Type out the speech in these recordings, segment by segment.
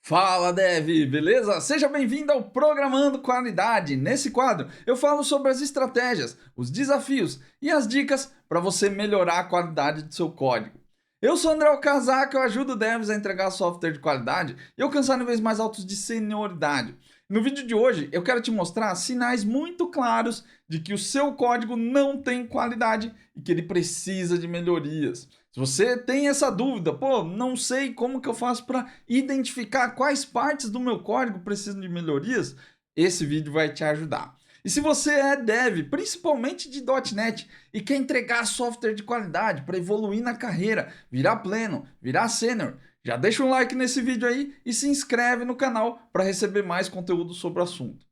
Fala, Dev, beleza? Seja bem-vindo ao Programando Qualidade. Nesse quadro, eu falo sobre as estratégias, os desafios e as dicas para você melhorar a qualidade do seu código. Eu sou André Okazaki, eu ajudo devs a entregar software de qualidade e alcançar níveis mais altos de senioridade. No vídeo de hoje, eu quero te mostrar sinais muito claros de que o seu código não tem qualidade e que ele precisa de melhorias. Se você tem essa dúvida, pô, não sei como que eu faço para identificar quais partes do meu código precisam de melhorias, esse vídeo vai te ajudar. E se você é dev, principalmente de .NET, e quer entregar software de qualidade para evoluir na carreira, virar pleno, virar sênior, já deixa um like nesse vídeo aí e se inscreve no canal para receber mais conteúdo sobre o assunto.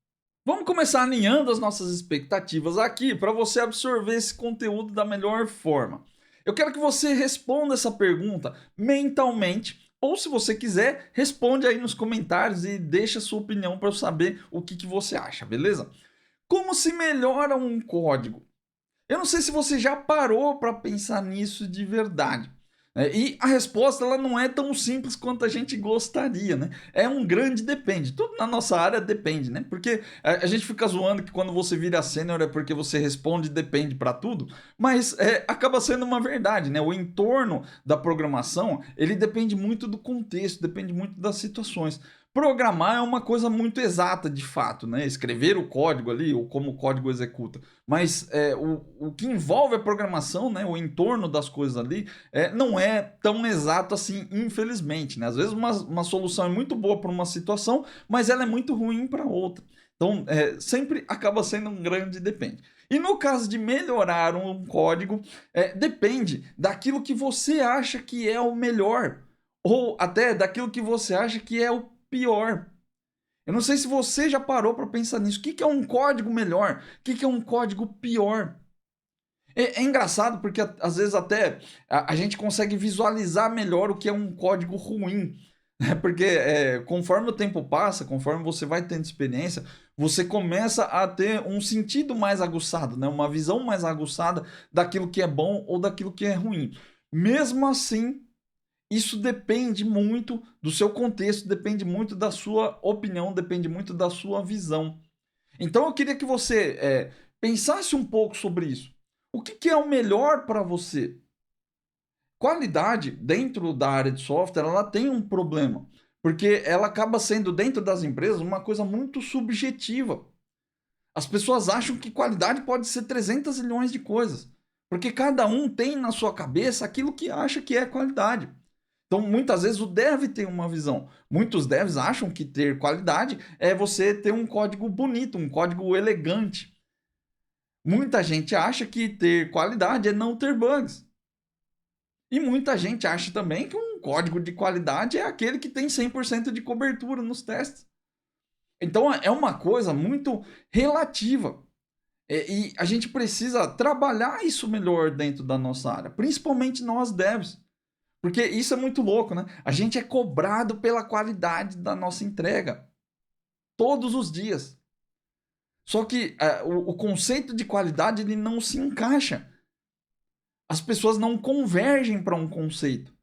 Vamos começar alinhando as nossas expectativas aqui para você absorver esse conteúdo da melhor forma. Eu quero que você responda essa pergunta mentalmente, ou se você quiser, responde aí nos comentários e deixa a sua opinião para eu saber o que você acha, beleza? Como se melhora um código? Eu não sei se você já parou para pensar nisso de verdade. E a resposta ela não é tão simples quanto a gente gostaria, né? É um grande depende. Tudo na nossa área depende, né? Porque a gente fica zoando que quando você vira sênior é porque você responde depende para tudo, mas acaba sendo uma verdade, né? O entorno da programação ele depende muito do contexto, depende muito das situações. Programar é uma coisa muito exata de fato, né? Escrever o código ali, ou como o código executa. Mas o que envolve a programação, né? O entorno das coisas ali, não é tão exato assim, infelizmente, né? Às vezes uma solução é muito boa para uma situação, mas ela é muito ruim para outra. Então, sempre acaba sendo um grande depende. E no caso de melhorar um código, depende daquilo que você acha que é o melhor, ou até daquilo que você acha que é o pior. Eu não sei se você já parou para pensar nisso. O que é um código melhor? O que é um código pior? É engraçado porque às vezes até a gente consegue visualizar melhor o que é um código ruim. Né? Porque conforme o tempo passa, conforme você vai tendo experiência, você começa a ter um sentido mais aguçado, né? Uma visão mais aguçada daquilo que é bom ou daquilo que é ruim. Mesmo assim, isso depende muito do seu contexto, depende muito da sua opinião, depende muito da sua visão. Então eu queria que você pensasse um pouco sobre isso. O que é o melhor para você? Qualidade dentro da área de software ela tem um problema, porque ela acaba sendo dentro das empresas uma coisa muito subjetiva. As pessoas acham que qualidade pode ser 300 milhões de coisas, porque cada um tem na sua cabeça aquilo que acha que é qualidade. Então, muitas vezes o dev tem uma visão. Muitos devs acham que ter qualidade é você ter um código bonito, um código elegante. Muita gente acha que ter qualidade é não ter bugs. E muita gente acha também que um código de qualidade é aquele que tem 100% de cobertura nos testes. Então, é uma coisa muito relativa. E a gente precisa trabalhar isso melhor dentro da nossa área, principalmente nós devs. Porque isso é muito louco, né? A gente é cobrado pela qualidade da nossa entrega todos os dias. Só que o conceito de qualidade ele não se encaixa. As pessoas não convergem para um conceito.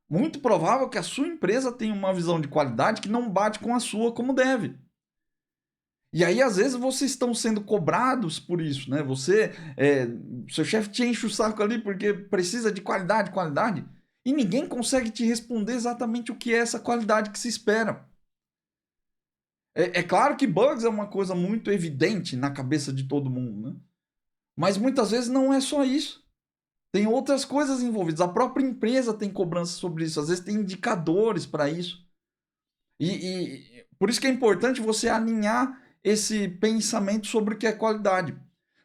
Muito provável que a sua empresa tenha uma visão de qualidade que não bate com a sua como deve. E aí, às vezes, vocês estão sendo cobrados por isso, né? Seu chefe te enche o saco ali porque precisa de qualidade, qualidade. E ninguém consegue te responder exatamente o que é essa qualidade que se espera. É claro que bugs é uma coisa muito evidente na cabeça de todo mundo, né? Mas muitas vezes não é só isso. Tem outras coisas envolvidas. A própria empresa tem cobrança sobre isso. Às vezes tem indicadores para isso. E por isso que é importante você alinhar esse pensamento sobre o que é qualidade.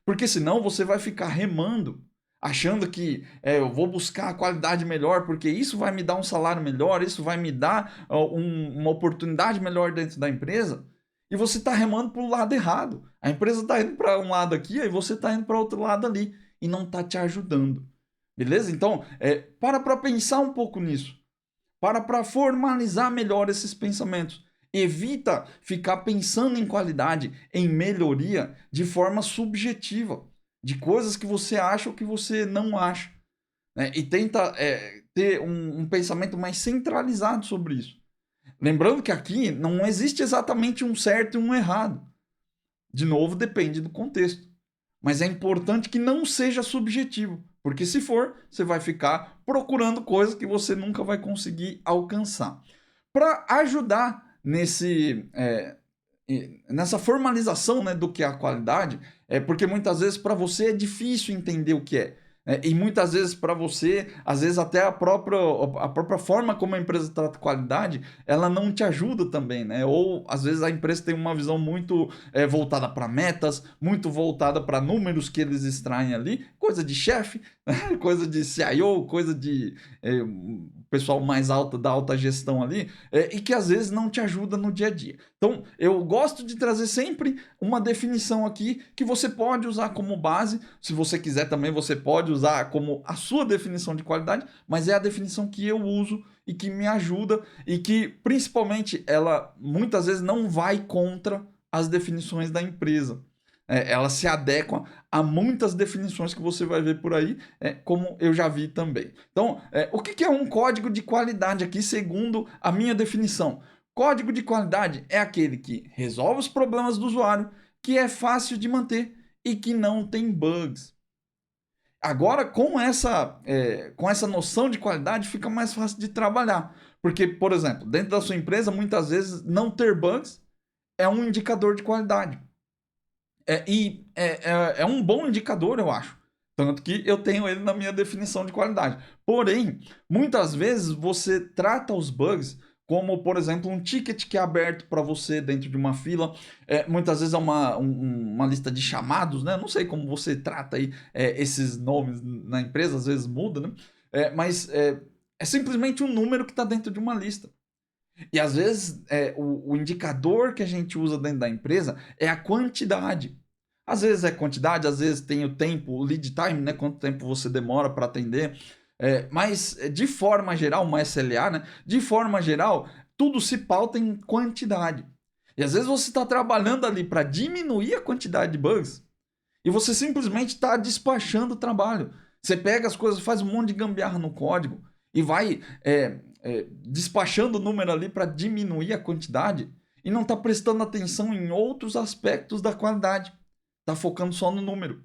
Porque senão você vai ficar remando, achando que eu vou buscar a qualidade melhor, porque isso vai me dar um salário melhor, isso vai me dar uma oportunidade melhor dentro da empresa. E você está remando para o lado errado. A empresa está indo para um lado aqui, aí você está indo para outro lado ali. E não está te ajudando. Beleza? Então, para pensar um pouco nisso. Para formalizar melhor esses pensamentos. Evita ficar pensando em qualidade, em melhoria, de forma subjetiva, de coisas que você acha ou que você não acha. Né? E tenta ter um pensamento mais centralizado sobre isso. Lembrando que aqui não existe exatamente um certo e um errado. De novo, depende do contexto. Mas é importante que não seja subjetivo, porque se for, você vai ficar procurando coisas que você nunca vai conseguir alcançar. Para ajudar nessa formalização, né, do que é a qualidade, porque muitas vezes para você é difícil entender o que é. E muitas vezes para você, às vezes até a própria forma como a empresa trata qualidade, ela não te ajuda também, né? Ou às vezes a empresa tem uma visão muito voltada para metas, muito voltada para números que eles extraem ali, coisa de chefe, né? Coisa de CIO, coisa de pessoal mais alto da alta gestão ali, e que às vezes não te ajuda no dia a dia. Então, eu gosto de trazer sempre uma definição aqui que você pode usar como base. Se você quiser também, você pode usar como a sua definição de qualidade, mas é a definição que eu uso e que me ajuda e que, principalmente, ela muitas vezes não vai contra as definições da empresa. Ela se adequa a muitas definições que você vai ver por aí, como eu já vi também. Então, o que é um código de qualidade aqui, segundo a minha definição? Código de qualidade é aquele que resolve os problemas do usuário, que é fácil de manter e que não tem bugs. Agora, com essa noção de qualidade, fica mais fácil de trabalhar. Porque, por exemplo, dentro da sua empresa, muitas vezes não ter bugs é um indicador de qualidade. E é um bom indicador, eu acho. Tanto que eu tenho ele na minha definição de qualidade. Porém, muitas vezes você trata os bugs como, por exemplo, um ticket que é aberto para você dentro de uma fila. Muitas vezes é uma lista de chamados, né? Não sei como você trata aí esses nomes na empresa, às vezes muda, né? Mas é simplesmente um número que está dentro de uma lista. E às vezes o indicador que a gente usa dentro da empresa é a quantidade. Às vezes é quantidade, às vezes tem o tempo, o lead time, né? Quanto tempo você demora para atender. Mas de forma geral, uma SLA, né? De forma geral, tudo se pauta em quantidade. E às vezes você está trabalhando ali para diminuir a quantidade de bugs e você simplesmente está despachando o trabalho. Você pega as coisas, faz um monte de gambiarra no código e vai despachando o número ali para diminuir a quantidade e não está prestando atenção em outros aspectos da qualidade. Está focando só no número.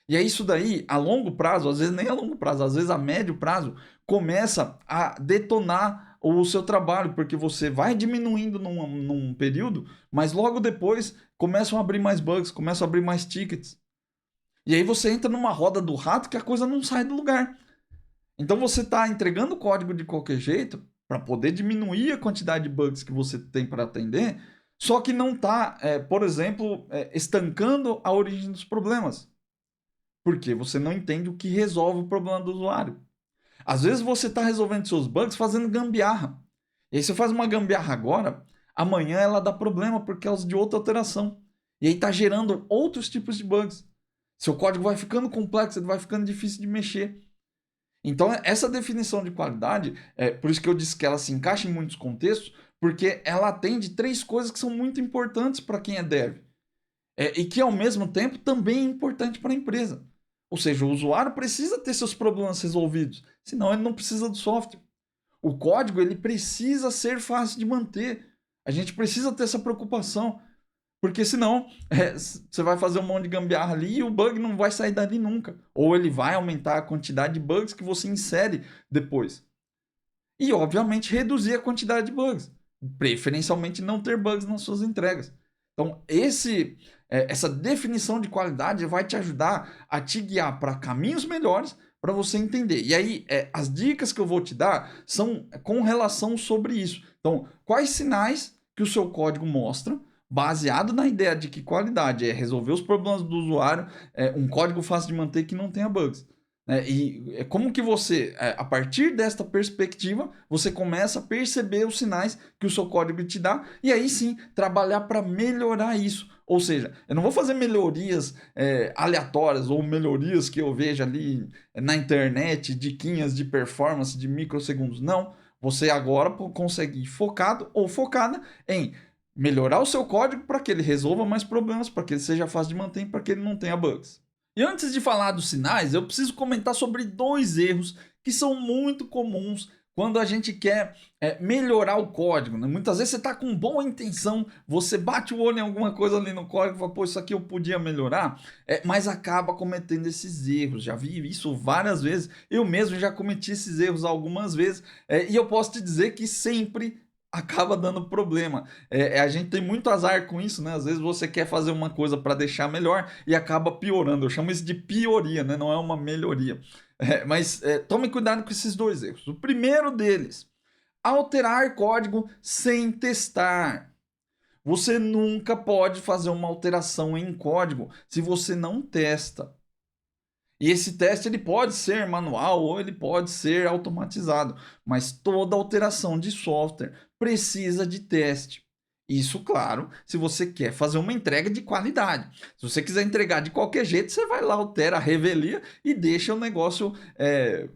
E é isso daí, a longo prazo, às vezes nem a longo prazo, às vezes a médio prazo, começa a detonar o seu trabalho, porque você vai diminuindo num período, mas logo depois começam a abrir mais bugs, começam a abrir mais tickets. E aí você entra numa roda do rato que a coisa não sai do lugar. Então você está entregando o código de qualquer jeito para poder diminuir a quantidade de bugs que você tem para atender, só que não está, por exemplo, estancando a origem dos problemas. Porque você não entende o que resolve o problema do usuário. Às vezes você está resolvendo seus bugs fazendo gambiarra. E aí você faz uma gambiarra agora, amanhã ela dá problema por causa de outra alteração. E aí está gerando outros tipos de bugs. Seu código vai ficando complexo, ele vai ficando difícil de mexer. Então, essa definição de qualidade, por isso que eu disse que ela se encaixa em muitos contextos, porque ela atende 3 coisas que são muito importantes para quem é dev. E que, ao mesmo tempo, também é importante para a empresa. Ou seja, o usuário precisa ter seus problemas resolvidos, senão ele não precisa do software. O código ele precisa ser fácil de manter. A gente precisa ter essa preocupação, porque senão você vai fazer um monte de gambiarra ali e o bug não vai sair dali nunca. Ou ele vai aumentar a quantidade de bugs que você insere depois. E, obviamente, reduzir a quantidade de bugs. Preferencialmente não ter bugs nas suas entregas. Então, essa definição de qualidade vai te ajudar a te guiar para caminhos melhores para você entender. E aí, as dicas que eu vou te dar são com relação sobre isso. Então, quais sinais que o seu código mostra, baseado na ideia de que qualidade é resolver os problemas do usuário, um código fácil de manter que não tenha bugs. E como que você, a partir desta perspectiva, você começa a perceber os sinais que o seu código te dá e aí sim trabalhar para melhorar isso. Ou seja, eu não vou fazer melhorias aleatórias ou melhorias que eu vejo ali na internet, diquinhas de performance de microsegundos. Não, você agora consegue ir focado ou focada em melhorar o seu código para que ele resolva mais problemas, para que ele seja fácil de manter, para que ele não tenha bugs. E antes de falar dos sinais, eu preciso comentar sobre 2 erros que são muito comuns quando a gente quer melhorar o código, né? Muitas vezes você está com boa intenção, você bate o olho em alguma coisa ali no código e fala, pô, isso aqui eu podia melhorar, mas acaba cometendo esses erros. Já vi isso várias vezes, eu mesmo já cometi esses erros algumas vezes, e eu posso te dizer que sempre acaba dando problema. A gente tem muito azar com isso, né? Às vezes você quer fazer uma coisa para deixar melhor e acaba piorando. Eu chamo isso de pioria, né? Não é uma melhoria. Mas tome cuidado com esses dois erros. O primeiro deles, alterar código sem testar. Você nunca pode fazer uma alteração em código se você não testa. E esse teste ele pode ser manual ou ele pode ser automatizado, mas toda alteração de software precisa de teste. Isso, claro, se você quer fazer uma entrega de qualidade. Se você quiser entregar de qualquer jeito, você vai lá, altera, revelia e deixa o negócio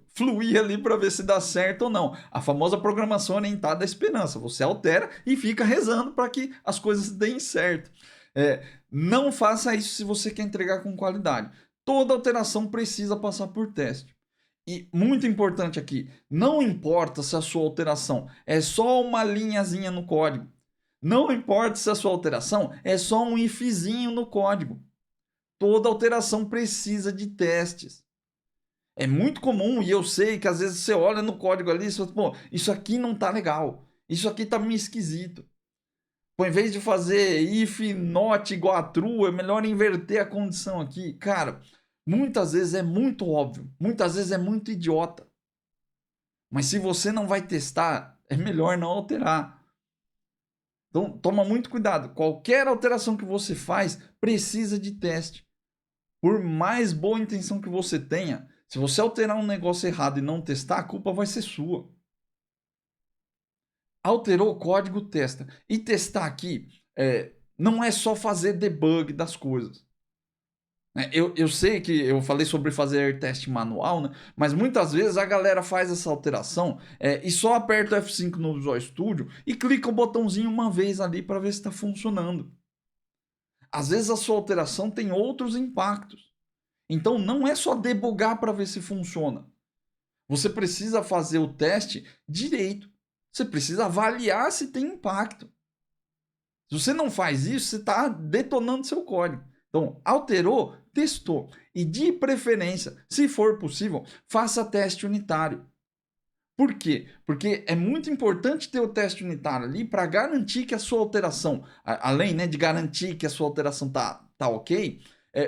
fluir ali para ver se dá certo ou não. A famosa programação orientada à esperança. Você altera e fica rezando para que as coisas deem certo. Não faça isso se você quer entregar com qualidade. Toda alteração precisa passar por teste. E muito importante aqui, não importa se a sua alteração é só uma linhazinha no código. Não importa se a sua alteração é só um ifzinho no código. Toda alteração precisa de testes. É muito comum, e eu sei que às vezes você olha no código ali e você fala, pô, isso aqui não tá legal. Isso aqui tá meio esquisito. Pô, em vez de fazer if not igual a true, é melhor inverter a condição aqui. Cara, muitas vezes é muito óbvio, muitas vezes é muito idiota. Mas se você não vai testar, é melhor não alterar. Então, toma muito cuidado. Qualquer alteração que você faz precisa de teste. Por mais boa intenção que você tenha, se você alterar um negócio errado e não testar, a culpa vai ser sua. Alterou o código, testa. E testar aqui não é só fazer debug das coisas. Eu sei que eu falei sobre fazer teste manual, né? Mas muitas vezes a galera faz essa alteração e só aperta o F5 no Visual Studio e clica o botãozinho uma vez ali para ver se está funcionando. Às vezes a sua alteração tem outros impactos. Então não é só debugar para ver se funciona. Você precisa fazer o teste direito. Você precisa avaliar se tem impacto. Se você não faz isso, você está detonando seu código. Então, alterou, testou. E de preferência, se for possível, faça teste unitário. Por quê? Porque é muito importante ter o teste unitário ali para garantir que a sua alteração, além de garantir que a sua alteração tá ok,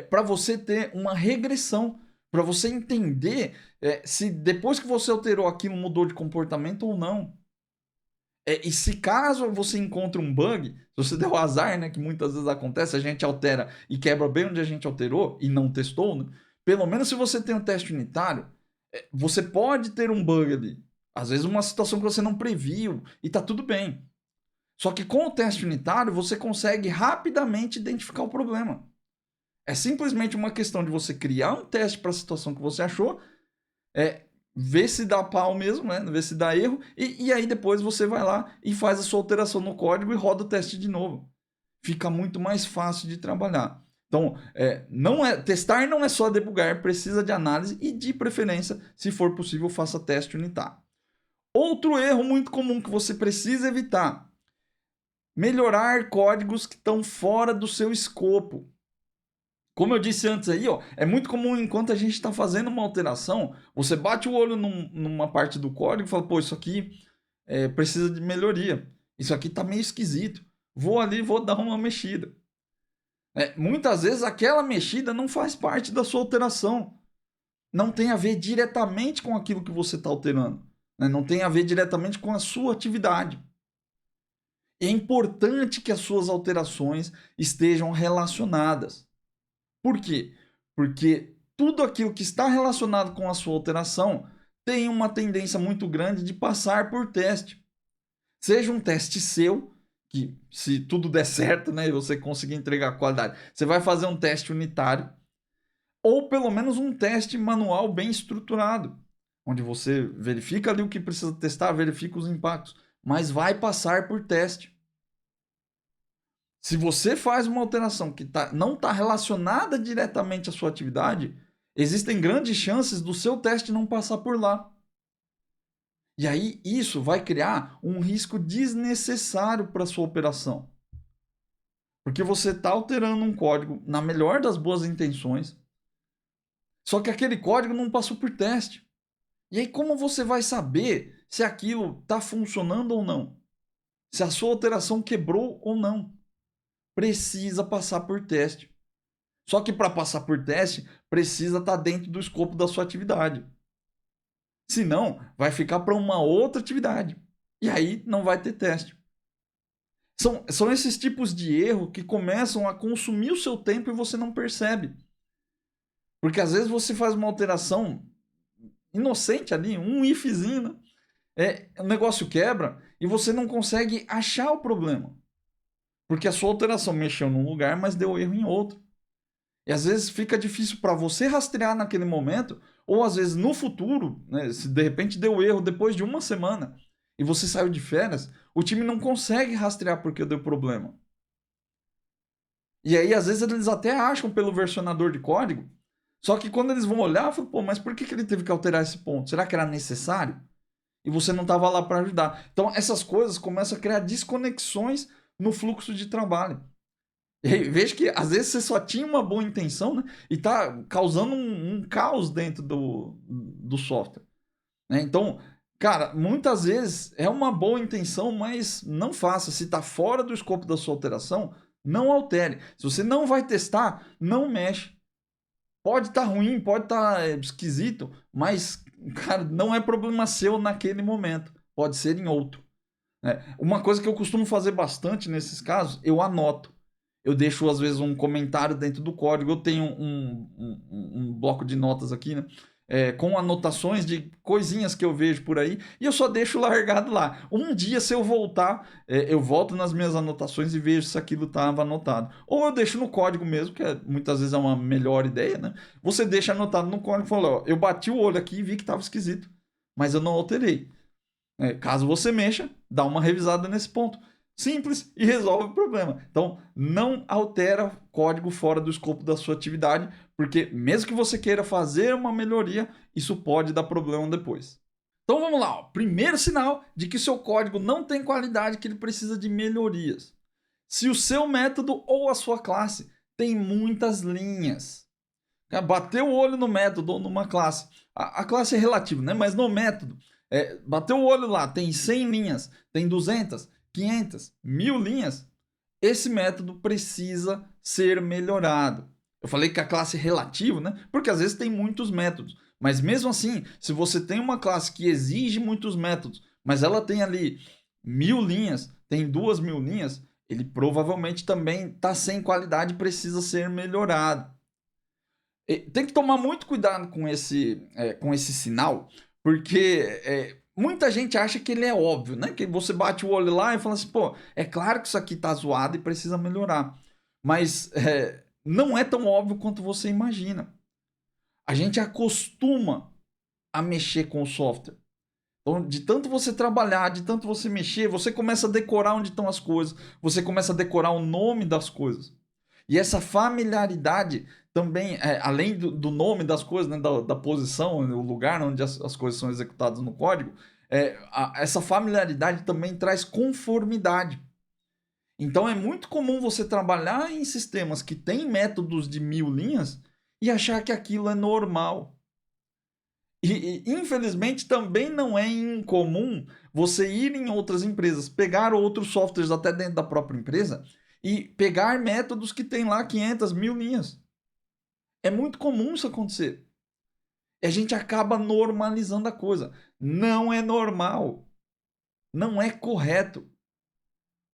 para você ter uma regressão, para você entender se depois que você alterou aquilo mudou de comportamento ou não. E se caso você encontra um bug, se você deu azar, né, que muitas vezes acontece, a gente altera e quebra bem onde a gente alterou e não testou, né? Pelo menos se você tem um teste unitário, você pode ter um bug ali. Às vezes uma situação que você não previu e tá tudo bem. Só que com o teste unitário, você consegue rapidamente identificar o problema. É simplesmente uma questão de você criar um teste para a situação que você achou, ver se dá pau mesmo, né? Ver se dá erro, e aí depois você vai lá e faz a sua alteração no código e roda o teste de novo. Fica muito mais fácil de trabalhar. Então, testar não é só debugar, precisa de análise e, de preferência, se for possível, faça teste unitário. Outro erro muito comum que você precisa evitar: melhorar códigos que estão fora do seu escopo. Como eu disse antes aí, é muito comum enquanto a gente está fazendo uma alteração, você bate o olho numa parte do código e fala, pô, isso aqui precisa de melhoria. Isso aqui está meio esquisito. Vou ali, vou dar uma mexida. Muitas vezes aquela mexida não faz parte da sua alteração. Não tem a ver diretamente com aquilo que você está alterando. Não tem a ver diretamente com a sua atividade. É importante que as suas alterações estejam relacionadas. Por quê? Porque tudo aquilo que está relacionado com a sua alteração tem uma tendência muito grande de passar por teste. Seja um teste seu, que se tudo der certo, né, e você conseguir entregar qualidade, você vai fazer um teste unitário, ou pelo menos um teste manual bem estruturado, onde você verifica ali o que precisa testar, verifica os impactos, mas vai passar por teste. Se você faz uma alteração que não está relacionada diretamente à sua atividade, existem grandes chances do seu teste não passar por lá. E aí isso vai criar um risco desnecessário para sua operação. Porque você está alterando um código na melhor das boas intenções, só que aquele código não passou por teste. E aí como você vai saber se aquilo está funcionando ou não? Se a sua alteração quebrou ou não? Precisa passar por teste. Só que para passar por teste, precisa estar dentro do escopo da sua atividade. Senão, vai ficar para uma outra atividade. E aí não vai ter teste. São esses tipos de erro que começam a consumir o seu tempo e você não percebe. Porque às vezes você faz uma alteração inocente ali, um ifzinho, né? O negócio quebra e você não consegue achar o problema. Porque a sua alteração mexeu num lugar, mas deu erro em outro. E às vezes fica difícil para você rastrear naquele momento, ou às vezes no futuro, né, se de repente deu erro depois de uma semana e você saiu de férias, o time não consegue rastrear porque deu problema. E aí às vezes eles até acham pelo versionador de código, só que quando eles vão olhar, falam, pô, mas por que ele teve que alterar esse ponto? Será que era necessário? E você não estava lá para ajudar. Então essas coisas começam a criar desconexões no fluxo de trabalho. E veja que às vezes você só tinha uma boa intenção, né? E tá causando um caos dentro do software. Né? Então, cara, muitas vezes é uma boa intenção, mas não faça. Se está fora do escopo da sua alteração, não altere. Se você não vai testar, não mexe. Pode estar ruim, pode estar esquisito, mas, cara, não é problema seu naquele momento. Pode ser em outro. Né? Uma coisa que eu costumo fazer bastante nesses casos, eu anoto. Eu deixo, às vezes, um comentário dentro do código. Eu tenho um bloco de notas aqui, né? Com anotações de coisinhas que eu vejo por aí. E eu só deixo largado lá. Um dia, se eu voltar, eu volto nas minhas anotações e vejo se aquilo estava anotado. Ou eu deixo no código mesmo, que muitas vezes é uma melhor ideia, né? Você deixa anotado no código e fala, ó, eu bati o olho aqui e vi que estava esquisito. Mas eu não alterei. Caso você mexa, dá uma revisada nesse ponto. Simples e resolve o problema. Então, não altera código fora do escopo da sua atividade, porque mesmo que você queira fazer uma melhoria, isso pode dar problema depois. Então vamos lá, ó. Primeiro sinal de que seu código não tem qualidade, que ele precisa de melhorias. Se o seu método ou a sua classe tem muitas linhas. Bateu o olho no método ou numa classe. A classe é relativa, né? Mas no método, bateu o olho lá, tem 100 linhas, tem 200, 500, 1000 linhas. Esse método precisa ser melhorado. Eu falei que a classe é relativa, né? Porque às vezes tem muitos métodos. Mas mesmo assim, se você tem uma classe que exige muitos métodos, mas ela tem ali 1000 linhas, tem 2000 linhas, ele provavelmente também está sem qualidade e precisa ser melhorado. Tem que tomar muito cuidado com esse sinal, porque muita gente acha que ele é óbvio, né? Que você bate o olho lá e fala assim, pô, é claro que isso aqui tá zoado e precisa melhorar. Mas não é tão óbvio quanto você imagina. A gente acostuma a mexer com o software. Então, de tanto você trabalhar, de tanto você mexer, você começa a decorar onde estão as coisas, você começa a decorar o nome das coisas. E essa familiaridade também, além do nome das coisas, né, da posição, o lugar onde as coisas são executadas no código, essa familiaridade também traz conformidade. Então é muito comum você trabalhar em sistemas que têm métodos de 1000 linhas e achar que aquilo é normal. E infelizmente também não é incomum você ir em outras empresas, pegar outros softwares até dentro da própria empresa e pegar métodos que tem lá 500, 1000 linhas. É muito comum isso acontecer. E a gente acaba normalizando a coisa. Não é normal. Não é correto.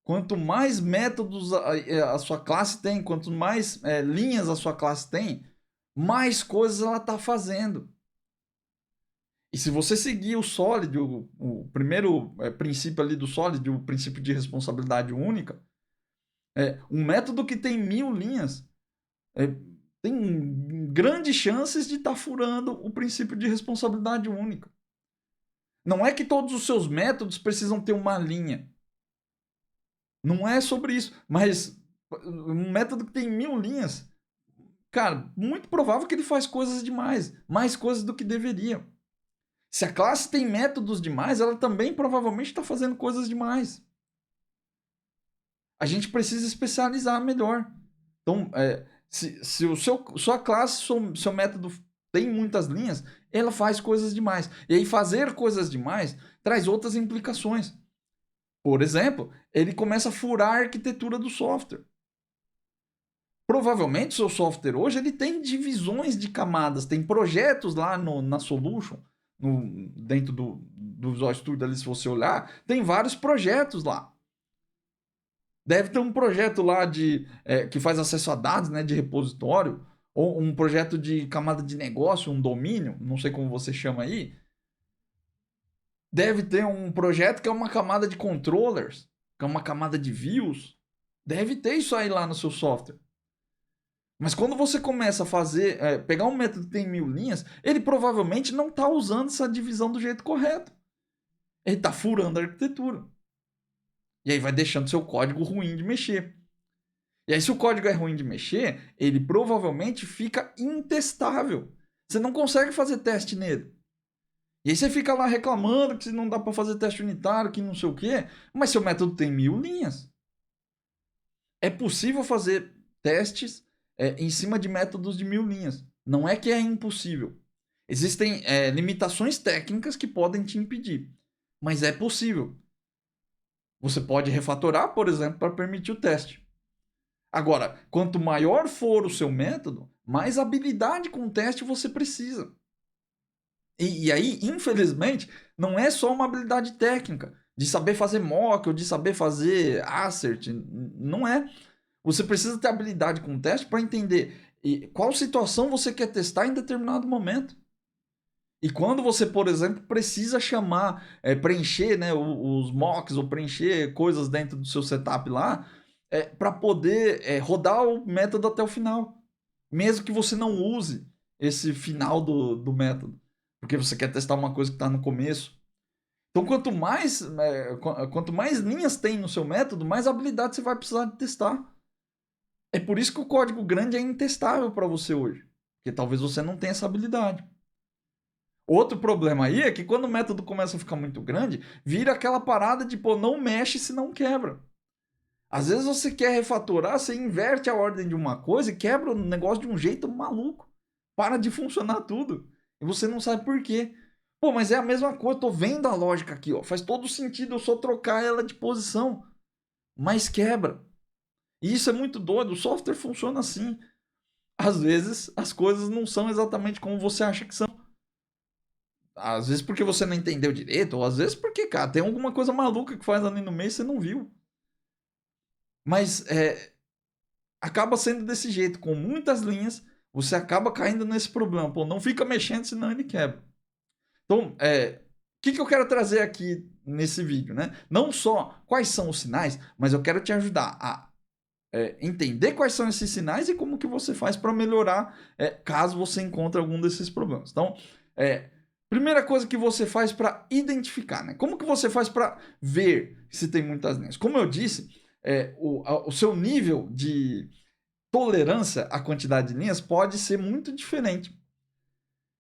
Quanto mais métodos a sua classe tem, quanto mais linhas a sua classe tem, mais coisas ela está fazendo. E se você seguir o Solid, o primeiro princípio ali do Solid, o princípio de responsabilidade única, um método que tem 1000 linhas tem grandes chances de estar furando o princípio de responsabilidade única. Não é que todos os seus métodos precisam ter uma linha. Não é sobre isso. Mas um método que tem 1000 linhas, cara, muito provável que ele faz coisas demais. Mais coisas do que deveria. Se a classe tem métodos demais, ela também provavelmente está fazendo coisas demais. A gente precisa especializar melhor. Então, se sua classe, seu método tem muitas linhas, ela faz coisas demais. E aí fazer coisas demais traz outras implicações. Por exemplo, ele começa a furar a arquitetura do software. Provavelmente seu software hoje ele tem divisões de camadas, tem projetos lá na Solution, dentro do Visual Studio ali, se você olhar, tem vários projetos lá. Deve ter um projeto lá que faz acesso a dados, né, de repositório, ou um projeto de camada de negócio, um domínio, não sei como você chama aí. Deve ter um projeto que é uma camada de controllers, que é uma camada de views. Deve ter isso aí lá no seu software. Mas quando você começa a pegar um método que tem 1000 linhas, ele provavelmente não está usando essa divisão do jeito correto. Ele está furando a arquitetura. E aí vai deixando seu código ruim de mexer. E aí se o código é ruim de mexer, ele provavelmente fica intestável. Você não consegue fazer teste nele. E aí você fica lá reclamando que não dá para fazer teste unitário, que não sei o quê. Mas seu método tem 1000 linhas. É possível fazer testes em cima de métodos de 1000 linhas. Não é que é impossível. Existem limitações técnicas que podem te impedir. Mas é possível. Você pode refatorar, por exemplo, para permitir o teste. Agora, quanto maior for o seu método, mais habilidade com o teste você precisa. E aí, infelizmente, não é só uma habilidade técnica, de saber fazer mock ou de saber fazer assert. Não é. Você precisa ter habilidade com o teste para entender qual situação você quer testar em determinado momento. E quando você, por exemplo, precisa preencher, né, os mocks ou preencher coisas dentro do seu setup lá, para poder rodar o método até o final. Mesmo que você não use esse final do método. Porque você quer testar uma coisa que está no começo. Então, quanto mais linhas tem no seu método, mais habilidade você vai precisar de testar. É por isso que o código grande é intestável para você hoje. Porque talvez você não tenha essa habilidade. Outro problema aí é que quando o método começa a ficar muito grande, vira aquela parada de, não mexe se não quebra. Às vezes você quer refatorar, você inverte a ordem de uma coisa e quebra o negócio de um jeito maluco. Para de funcionar tudo. E você não sabe por quê. Mas é a mesma coisa, eu tô vendo a lógica aqui, ó. Faz todo sentido eu só trocar ela de posição. Mas quebra. E isso é muito doido, o software funciona assim. Às vezes as coisas não são exatamente como você acha que são. Às vezes porque você não entendeu direito, ou às vezes porque, cara, tem alguma coisa maluca que faz ali no meio e você não viu. Mas acaba sendo desse jeito, com muitas linhas, você acaba caindo nesse problema. Não fica mexendo, senão ele quebra. Então, o que eu quero trazer aqui nesse vídeo, né? Não só quais são os sinais, mas eu quero te ajudar a entender quais são esses sinais e como que você faz para melhorar caso você encontre algum desses problemas. Então, primeira coisa que você faz para identificar, né? Como que você faz para ver se tem muitas linhas? Como eu disse, o seu nível de tolerância à quantidade de linhas pode ser muito diferente.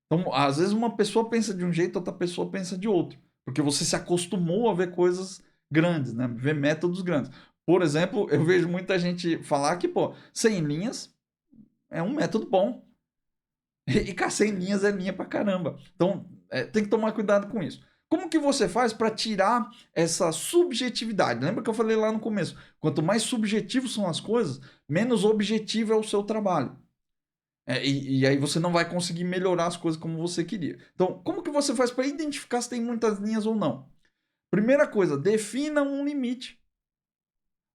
Então, às vezes uma pessoa pensa de um jeito, outra pessoa pensa de outro. Porque você se acostumou a ver coisas grandes, né? Ver métodos grandes. Por exemplo, eu vejo muita gente falar que, 100 linhas é um método bom. E 100 linhas é linha pra caramba. Então, tem que tomar cuidado com isso. Como que você faz para tirar essa subjetividade? Lembra que eu falei lá no começo? Quanto mais subjetivo são as coisas, menos objetivo é o seu trabalho. E aí você não vai conseguir melhorar as coisas como você queria. Então, como que você faz para identificar se tem muitas linhas ou não? Primeira coisa, defina um limite.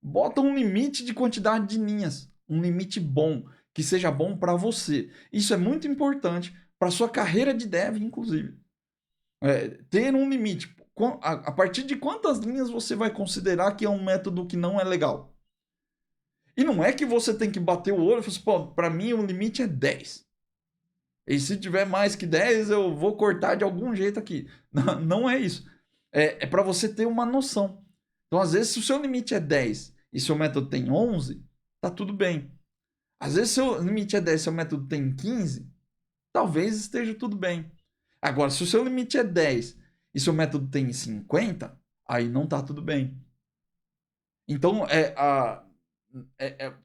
Bota um limite de quantidade de linhas. Um limite bom, que seja bom para você. Isso é muito importante para sua carreira de dev, inclusive. Ter um limite. A partir de quantas linhas você vai considerar que é um método que não é legal? E não é que você tem que bater o olho e falar assim, para mim o limite é 10. E se tiver mais que 10, eu vou cortar de algum jeito aqui. Não, não é isso. É para você ter uma noção. Então, às vezes, se o seu limite é 10 e seu método tem 11, tá tudo bem. Às vezes, se o seu limite é 10 e seu método tem 15, talvez esteja tudo bem. Agora, se o seu limite é 10 e seu método tem 50, aí não tá tudo bem. Então,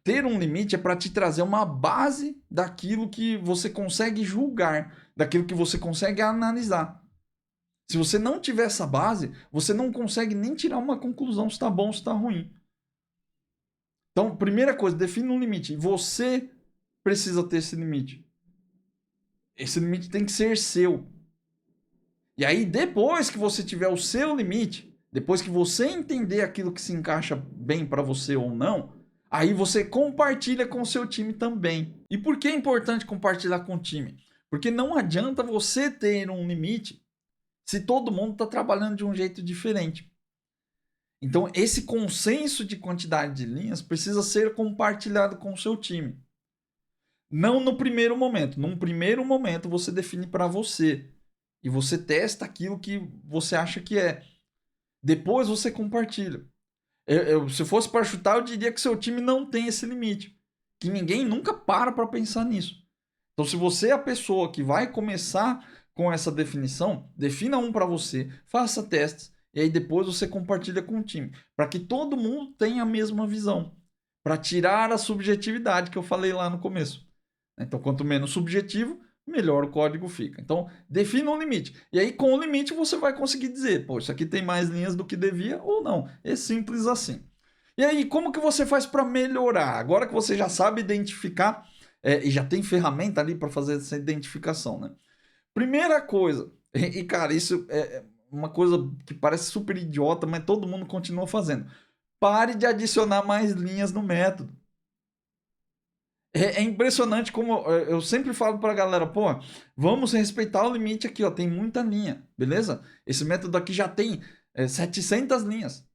ter um limite é para te trazer uma base daquilo que você consegue julgar, daquilo que você consegue analisar. Se você não tiver essa base, você não consegue nem tirar uma conclusão se está bom ou se está ruim. Então, primeira coisa, define um limite. Você precisa ter esse limite. Esse limite tem que ser seu. E aí, depois que você tiver o seu limite, depois que você entender aquilo que se encaixa bem para você ou não, aí você compartilha com o seu time também. E por que é importante compartilhar com o time? Porque não adianta você ter um limite se todo mundo está trabalhando de um jeito diferente. Então, esse consenso de quantidade de linhas precisa ser compartilhado com o seu time. Não no primeiro momento. Num primeiro momento, você define para você. E você testa aquilo que você acha que é. Depois você compartilha. Se fosse para chutar, eu diria que seu time não tem esse limite. Que ninguém nunca para pensar nisso. Então, se você é a pessoa que vai começar com essa definição, defina um para você, faça testes, e aí depois você compartilha com o time. Para que todo mundo tenha a mesma visão. Para tirar a subjetividade que eu falei lá no começo. Então, quanto menos subjetivo, melhor o código fica. Então, defina um limite. E aí, com o limite, você vai conseguir dizer, pô, isso aqui tem mais linhas do que devia ou não. É simples assim. E aí, como que você faz para melhorar? Agora que você já sabe identificar, e já tem ferramenta ali para fazer essa identificação, né? Primeira coisa, e cara, isso é uma coisa que parece super idiota, mas todo mundo continua fazendo. Pare de adicionar mais linhas no método. É impressionante como eu sempre falo pra galera, pô, vamos respeitar o limite aqui, ó, tem muita linha, beleza? Esse método aqui já tem 700 linhas.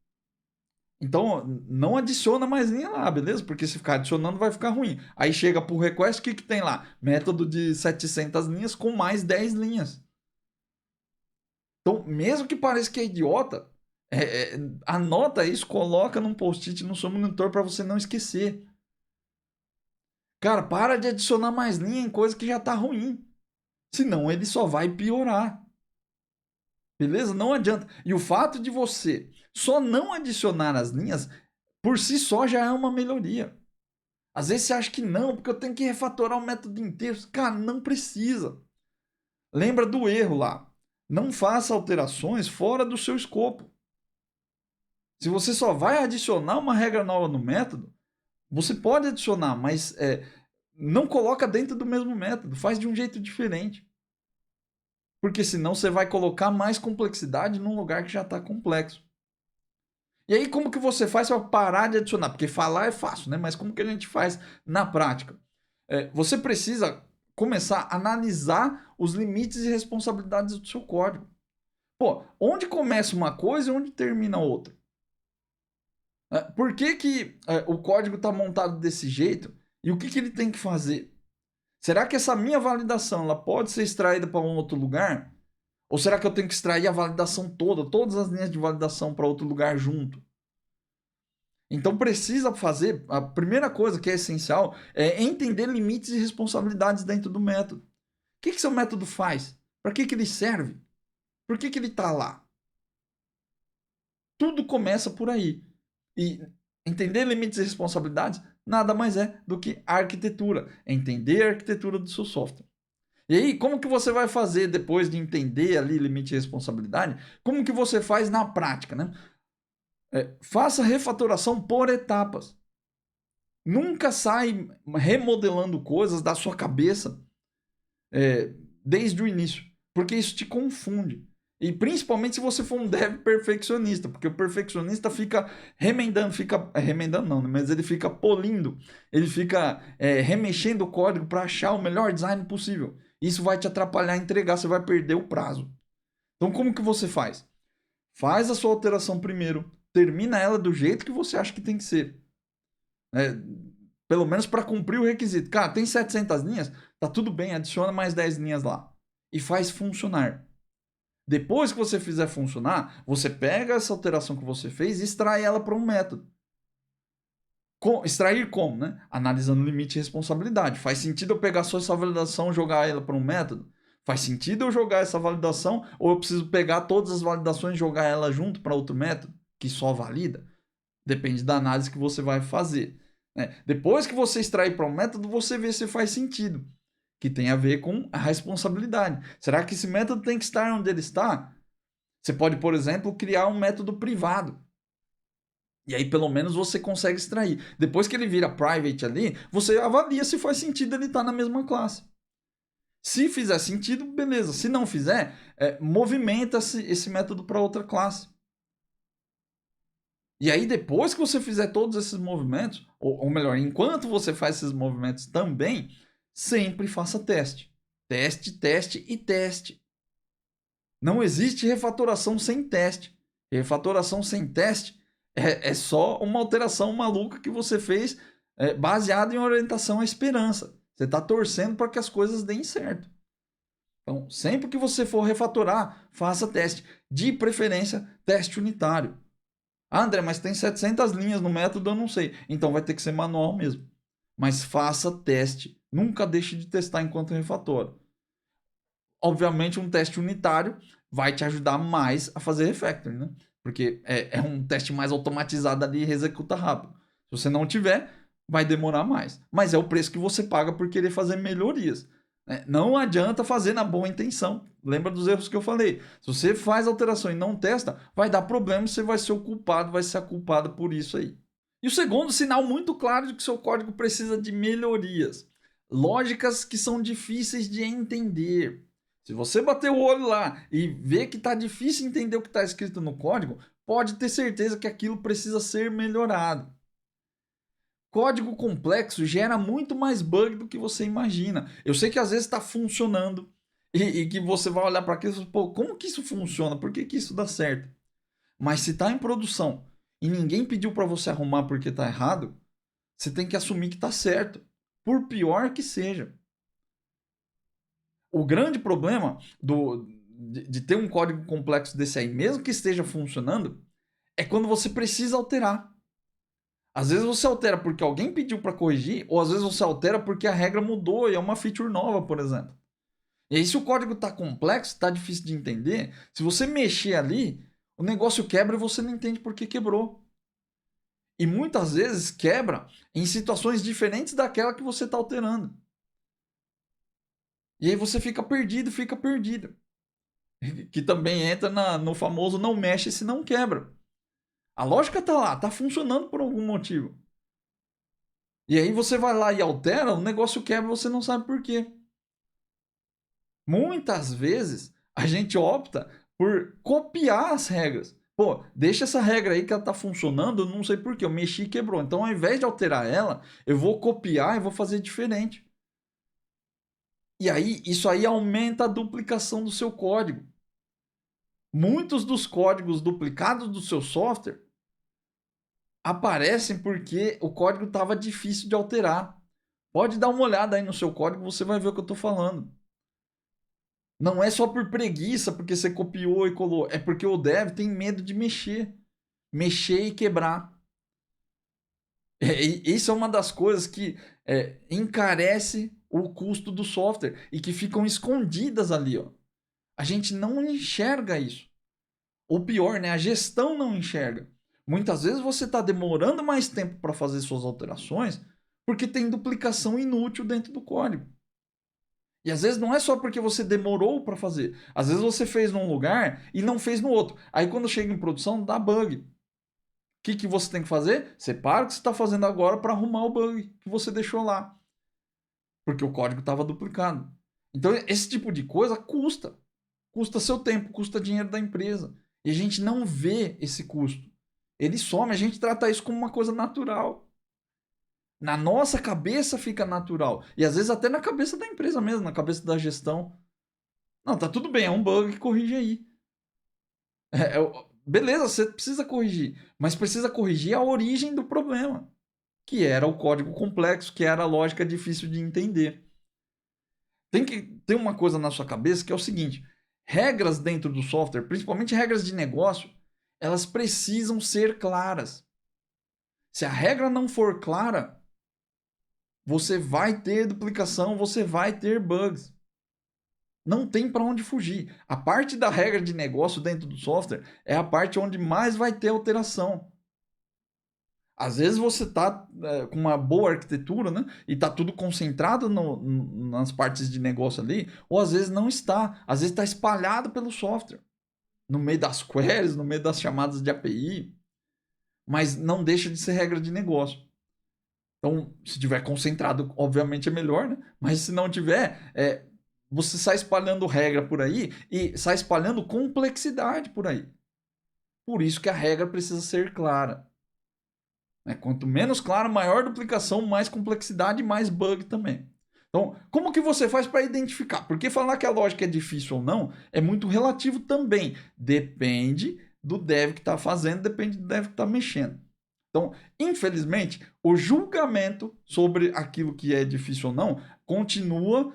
Então, não adiciona mais linha lá, beleza? Porque se ficar adicionando vai ficar ruim. Aí chega pro request, o que que tem lá? Método de 700 linhas com mais 10 linhas. Então, mesmo que pareça que é idiota, anota isso, coloca num post-it no seu monitor para você não esquecer. Cara, para de adicionar mais linha em coisa que já tá ruim. Senão ele só vai piorar. Beleza? Não adianta. E o fato de você só não adicionar as linhas, por si só já é uma melhoria. Às vezes você acha que não, porque eu tenho que refatorar o método inteiro. Cara, não precisa. Lembra do erro lá. Não faça alterações fora do seu escopo. Se você só vai adicionar uma regra nova no método, você pode adicionar, mas não coloca dentro do mesmo método. Faz de um jeito diferente. Porque senão você vai colocar mais complexidade num lugar que já está complexo. E aí como que você faz para parar de adicionar? Porque falar é fácil, né? Mas como que a gente faz na prática? Você precisa começar a analisar os limites e responsabilidades do seu código. Pô, onde começa uma coisa e onde termina outra? Por que o código está montado desse jeito e o que ele tem que fazer? Será que essa minha validação ela pode ser extraída para um outro lugar? Ou será que eu tenho que extrair a validação toda, todas as linhas de validação para outro lugar junto? Então precisa fazer, a primeira coisa que é essencial é entender limites e responsabilidades dentro do método. O que seu método faz? Para que ele serve? Por que ele está lá? Tudo começa por aí. E entender limites e responsabilidades nada mais é do que a arquitetura. É entender a arquitetura do seu software. E aí, como que você vai fazer depois de entender ali limite e responsabilidade? Como que você faz na prática, né? Faça refatoração por etapas. Nunca sai remodelando coisas da sua cabeça desde o início, porque isso te confunde. E principalmente se você for um dev perfeccionista, porque o perfeccionista fica remendando não, né? Mas ele fica polindo, ele fica remexendo o código para achar o melhor design possível. Isso vai te atrapalhar a entregar, você vai perder o prazo. Então como que você faz? Faz a sua alteração primeiro, termina ela do jeito que você acha que tem que ser. Pelo menos para cumprir o requisito. Cara, tem 700 linhas? Tá tudo bem, adiciona mais 10 linhas lá. E faz funcionar. Depois que você fizer funcionar, você pega essa alteração que você fez e extrai ela para um método. Extrair como, né? Analisando limite e responsabilidade. Faz sentido eu pegar só essa validação e jogar ela para um método? Faz sentido eu jogar essa validação ou eu preciso pegar todas as validações e jogar elas junto para outro método que só valida? Depende da análise que você vai fazer. Né? Depois que você extrair para um método, você vê se faz sentido, que tem a ver com a responsabilidade. Será que esse método tem que estar onde ele está? Você pode, por exemplo, criar um método privado. E aí, pelo menos, você consegue extrair. Depois que ele vira private ali, você avalia se faz sentido ele estar na mesma classe. Se fizer sentido, beleza. Se não fizer, movimenta esse método para outra classe. E aí, depois que você fizer todos esses movimentos, ou melhor, enquanto você faz esses movimentos também, sempre faça teste. Teste, teste e teste. Não existe refatoração sem teste. Refatoração sem teste é só uma alteração maluca que você fez baseada em orientação à esperança. Você está torcendo para que as coisas deem certo. Então, sempre que você for refatorar, faça teste. De preferência, teste unitário. Ah, André, mas tem 700 linhas no método, eu não sei. Então vai ter que ser manual mesmo. Mas faça teste. Nunca deixe de testar enquanto refatora. Obviamente, um teste unitário vai te ajudar mais a fazer refactoring, né? Porque é um teste mais automatizado ali e executa rápido. Se você não tiver, vai demorar mais. Mas é o preço que você paga por querer fazer melhorias. Né? Não adianta fazer na boa intenção. Lembra dos erros que eu falei. Se você faz alteração e não testa, vai dar problema, você vai ser o culpado, vai ser a culpada por isso aí. E o segundo sinal muito claro de que seu código precisa de melhorias. Lógicas que são difíceis de entender. Se você bater o olho lá e ver que está difícil entender o que está escrito no código, pode ter certeza que aquilo precisa ser melhorado. Código complexo gera muito mais bug do que você imagina. Eu sei que às vezes está funcionando e que você vai olhar para aquilo e falar, pô, como que isso funciona? Por que isso dá certo? Mas se está em produção e ninguém pediu para você arrumar porque está errado, você tem que assumir que está certo, por pior que seja. O grande problema de ter um código complexo desse aí, mesmo que esteja funcionando, é quando você precisa alterar. Às vezes você altera porque alguém pediu para corrigir, ou às vezes você altera porque a regra mudou e é uma feature nova, por exemplo. E aí, se o código está complexo, está difícil de entender, se você mexer ali, o negócio quebra e você não entende por que quebrou. E muitas vezes quebra em situações diferentes daquela que você está alterando. E aí você fica perdido, fica perdido. Que também entra no famoso não mexe se não quebra. A lógica está lá, está funcionando por algum motivo. E aí você vai lá e altera, o negócio quebra e você não sabe por quê. Muitas vezes a gente opta por copiar as regras. Pô, deixa essa regra aí que ela tá funcionando, eu não sei por quê, eu mexi e quebrou. Então, ao invés de alterar ela, eu vou copiar e vou fazer diferente. E aí, isso aí aumenta a duplicação do seu código. Muitos dos códigos duplicados do seu software aparecem porque o código estava difícil de alterar. Pode dar uma olhada aí no seu código, você vai ver o que eu estou falando. Não é só por preguiça, porque você copiou e colou. É porque o dev tem medo de mexer. Mexer e quebrar. Isso é uma das coisas que encarece o custo do software e que ficam escondidas ali. Ó. A gente não enxerga isso. Ou pior, né? A gestão não enxerga. Muitas vezes você está demorando mais tempo para fazer suas alterações porque tem duplicação inútil dentro do código. E às vezes não é só porque você demorou para fazer. Às vezes você fez num lugar e não fez no outro. Aí quando chega em produção, dá bug. O que você tem que fazer? Separa o que você está fazendo agora para arrumar o bug que você deixou lá. Porque o código estava duplicado. Então esse tipo de coisa custa. Custa seu tempo, custa dinheiro da empresa. E a gente não vê esse custo. Ele some, a gente trata isso como uma coisa natural. Na nossa cabeça fica natural. E às vezes até na cabeça da empresa mesmo, na cabeça da gestão. Não, tá tudo bem, é um bug, corrige aí. Beleza, você precisa corrigir. Mas precisa corrigir a origem do problema. Que era o código complexo, que era a lógica difícil de entender. Tem que ter uma coisa na sua cabeça que é o seguinte: regras dentro do software, principalmente regras de negócio, elas precisam ser claras. Se a regra não for clara, você vai ter duplicação, você vai ter bugs. Não tem para onde fugir. A parte da regra de negócio dentro do software é a parte onde mais vai ter alteração. Às vezes você está com uma boa arquitetura, né? E está tudo concentrado nas partes de negócio ali, ou às vezes não está. Às vezes está espalhado pelo software. No meio das queries, no meio das chamadas de API. Mas não deixa de ser regra de negócio. Então, se tiver concentrado, obviamente é melhor, né? Mas se não tiver, você sai espalhando regra por aí e sai espalhando complexidade por aí. Por isso que a regra precisa ser clara. Quanto menos clara, maior duplicação, mais complexidade e mais bug também. Então, como que você faz para identificar? Porque falar que a lógica é difícil ou não é muito relativo também. Depende do dev que está fazendo, depende do dev que está mexendo. Então, infelizmente, o julgamento sobre aquilo que é difícil ou não continua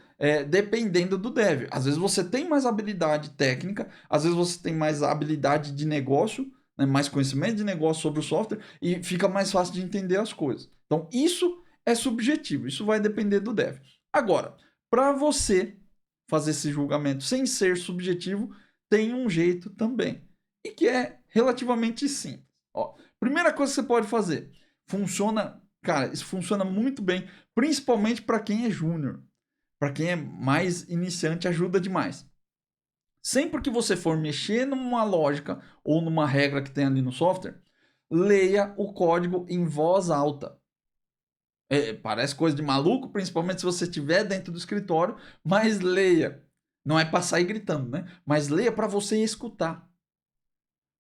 dependendo do dev. Às vezes você tem mais habilidade técnica, às vezes você tem mais habilidade de negócio, né, mais conhecimento de negócio sobre o software e fica mais fácil de entender as coisas. Então, isso é subjetivo, isso vai depender do dev. Agora, para você fazer esse julgamento sem ser subjetivo, tem um jeito também, e que é relativamente simples. Ó, primeira coisa que você pode fazer, funciona, cara, isso funciona muito bem, principalmente para quem é júnior. Para quem é mais iniciante, ajuda demais. Sempre que você for mexer numa lógica ou numa regra que tem ali no software, leia o código em voz alta. Parece coisa de maluco, principalmente se você estiver dentro do escritório, mas leia. Não é para sair gritando, né? Mas leia para você escutar.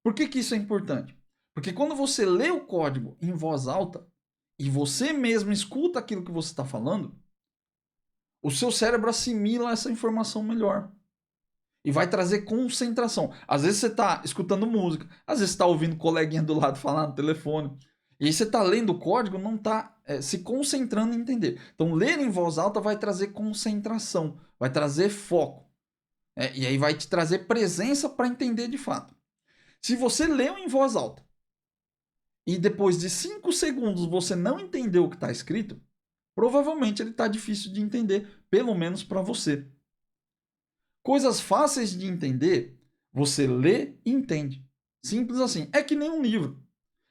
Por que isso é importante? Porque quando você lê o código em voz alta e você mesmo escuta aquilo que você está falando, o seu cérebro assimila essa informação melhor. E vai trazer concentração. Às vezes você está escutando música, às vezes você está ouvindo o coleguinha do lado falar no telefone. E aí você está lendo o código, não está se concentrando em entender. Então, ler em voz alta vai trazer concentração, vai trazer foco. E aí vai te trazer presença para entender de fato. Se você leu em voz alta e depois de 5 segundos você não entendeu o que está escrito, provavelmente ele está difícil de entender, pelo menos para você. Coisas fáceis de entender, você lê e entende. Simples assim. É que nem um livro.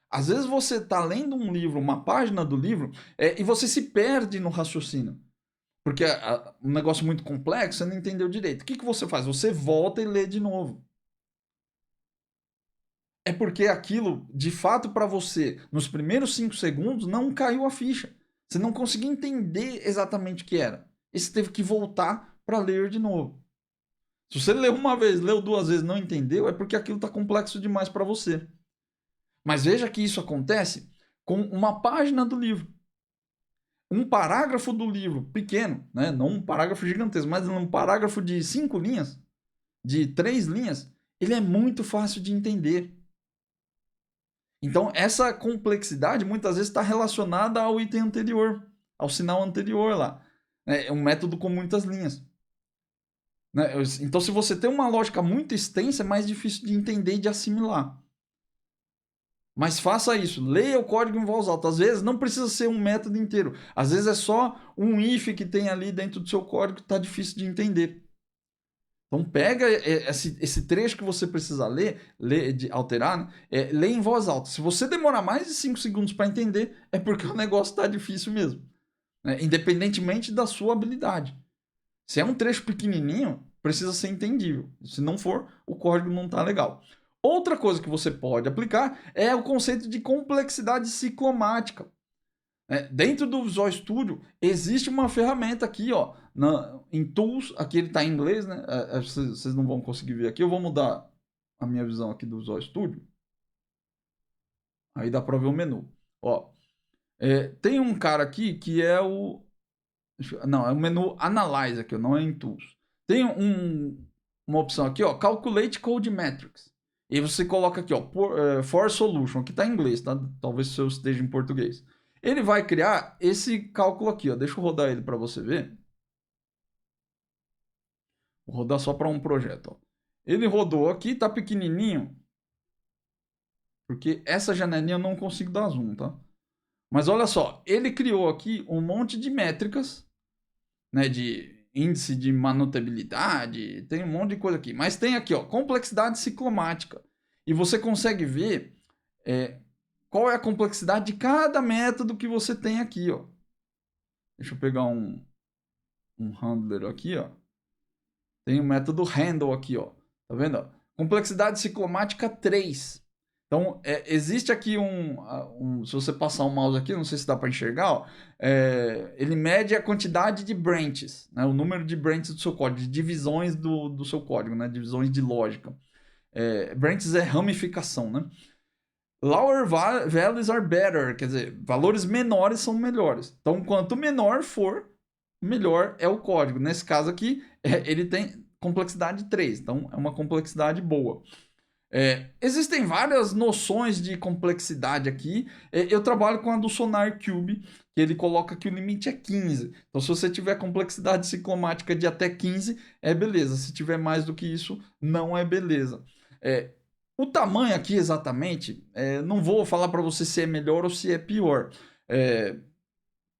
Às vezes você está lendo um livro, uma página do livro, e você se perde no raciocínio. Porque um negócio muito complexo, você não entendeu direito. O que você faz? Você volta e lê de novo. É porque aquilo, de fato, para você, nos primeiros 5 segundos, não caiu a ficha. Você não conseguiu entender exatamente o que era. E você teve que voltar para ler de novo. Se você leu uma vez, leu 2 vezes, não entendeu, é porque aquilo está complexo demais para você. Mas veja que isso acontece com uma página do livro. Um parágrafo do livro pequeno, né? Não um parágrafo gigantesco, mas um parágrafo de 5 linhas, de 3 linhas, ele é muito fácil de entender. Então, essa complexidade muitas vezes está relacionada ao item anterior, ao sinal anterior lá. É um método com muitas linhas. Então, se você tem uma lógica muito extensa, é mais difícil de entender e de assimilar. Mas faça isso, leia o código em voz alta. Às vezes não precisa ser um método inteiro. Às vezes é só um if que tem ali dentro do seu código que está difícil de entender. Então pega esse trecho que você precisa ler de alterar, né? Lê em voz alta. Se você demorar mais de 5 segundos para entender, é porque o negócio está difícil mesmo. Né? Independentemente da sua habilidade. Se é um trecho pequenininho, precisa ser entendível. Se não for, o código não está legal. Outra coisa que você pode aplicar é o conceito de complexidade ciclomática. Dentro do Visual Studio, existe uma ferramenta aqui, ó, em Tools, aqui ele está em inglês, né? Vocês não vão conseguir ver aqui, eu vou mudar a minha visão aqui do Visual Studio. Aí dá para ver o menu. Ó, tem um cara aqui que é o... Não, é o menu Analyze aqui, não é em Tools. Tem uma opção aqui, ó, Calculate Code Metrics. E você coloca aqui, ó, For Solution, que está em inglês, tá? Talvez o seu esteja em português. Ele vai criar esse cálculo aqui, ó. Deixa eu rodar ele para você ver. Vou rodar só para um projeto, ó. Ele rodou aqui, tá pequenininho. Porque essa janelinha eu não consigo dar zoom, tá? Mas olha só, ele criou aqui um monte de métricas, né, de índice de manutabilidade, tem um monte de coisa aqui. Mas tem aqui, ó, complexidade ciclomática. E você consegue ver qual é a complexidade de cada método que você tem aqui, ó. Deixa eu pegar um handler aqui, ó. Tem o método handle aqui, ó. Tá vendo? Complexidade ciclomática 3. Então, existe aqui se você passar o mouse aqui, não sei se dá para enxergar, ó, ele mede a quantidade de branches, né, o número de branches do seu código, de divisões do seu código, né, divisões de lógica. Branches é ramificação, né? Lower values are better, quer dizer, valores menores são melhores. Então, quanto menor for, melhor é o código. Nesse caso aqui, ele tem complexidade 3, então é uma complexidade boa. Existem várias noções de complexidade aqui. Eu trabalho com a do SonarQube, que ele coloca que o limite é 15. Então, se você tiver complexidade ciclomática de até 15, é beleza. Se tiver mais do que isso, não é beleza. O tamanho aqui exatamente, não vou falar para você se é melhor ou se é pior.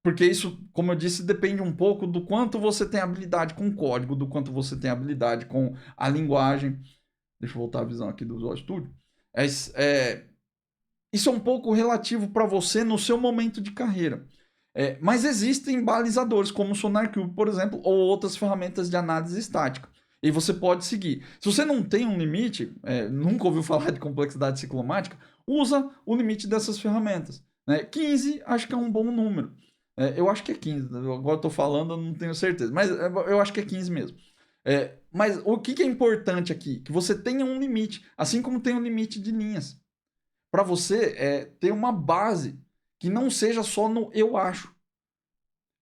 Porque isso, como eu disse, depende um pouco do quanto você tem habilidade com o código, do quanto você tem habilidade com a linguagem. Deixa eu voltar a visão aqui do Visual Studio. Isso é um pouco relativo para você no seu momento de carreira. Mas existem balizadores, como o SonarQube, por exemplo, ou outras ferramentas de análise estática. E você pode seguir. Se você não tem um limite, nunca ouviu falar de complexidade ciclomática, usa o limite dessas ferramentas. 15 acho que é um bom número. Eu acho que é 15. Agora estou falando, eu não tenho certeza. Mas eu acho que é 15 mesmo. Mas o que é importante aqui? Que você tenha um limite, assim como tem um limite de linhas. Para você ter uma base que não seja só no eu acho.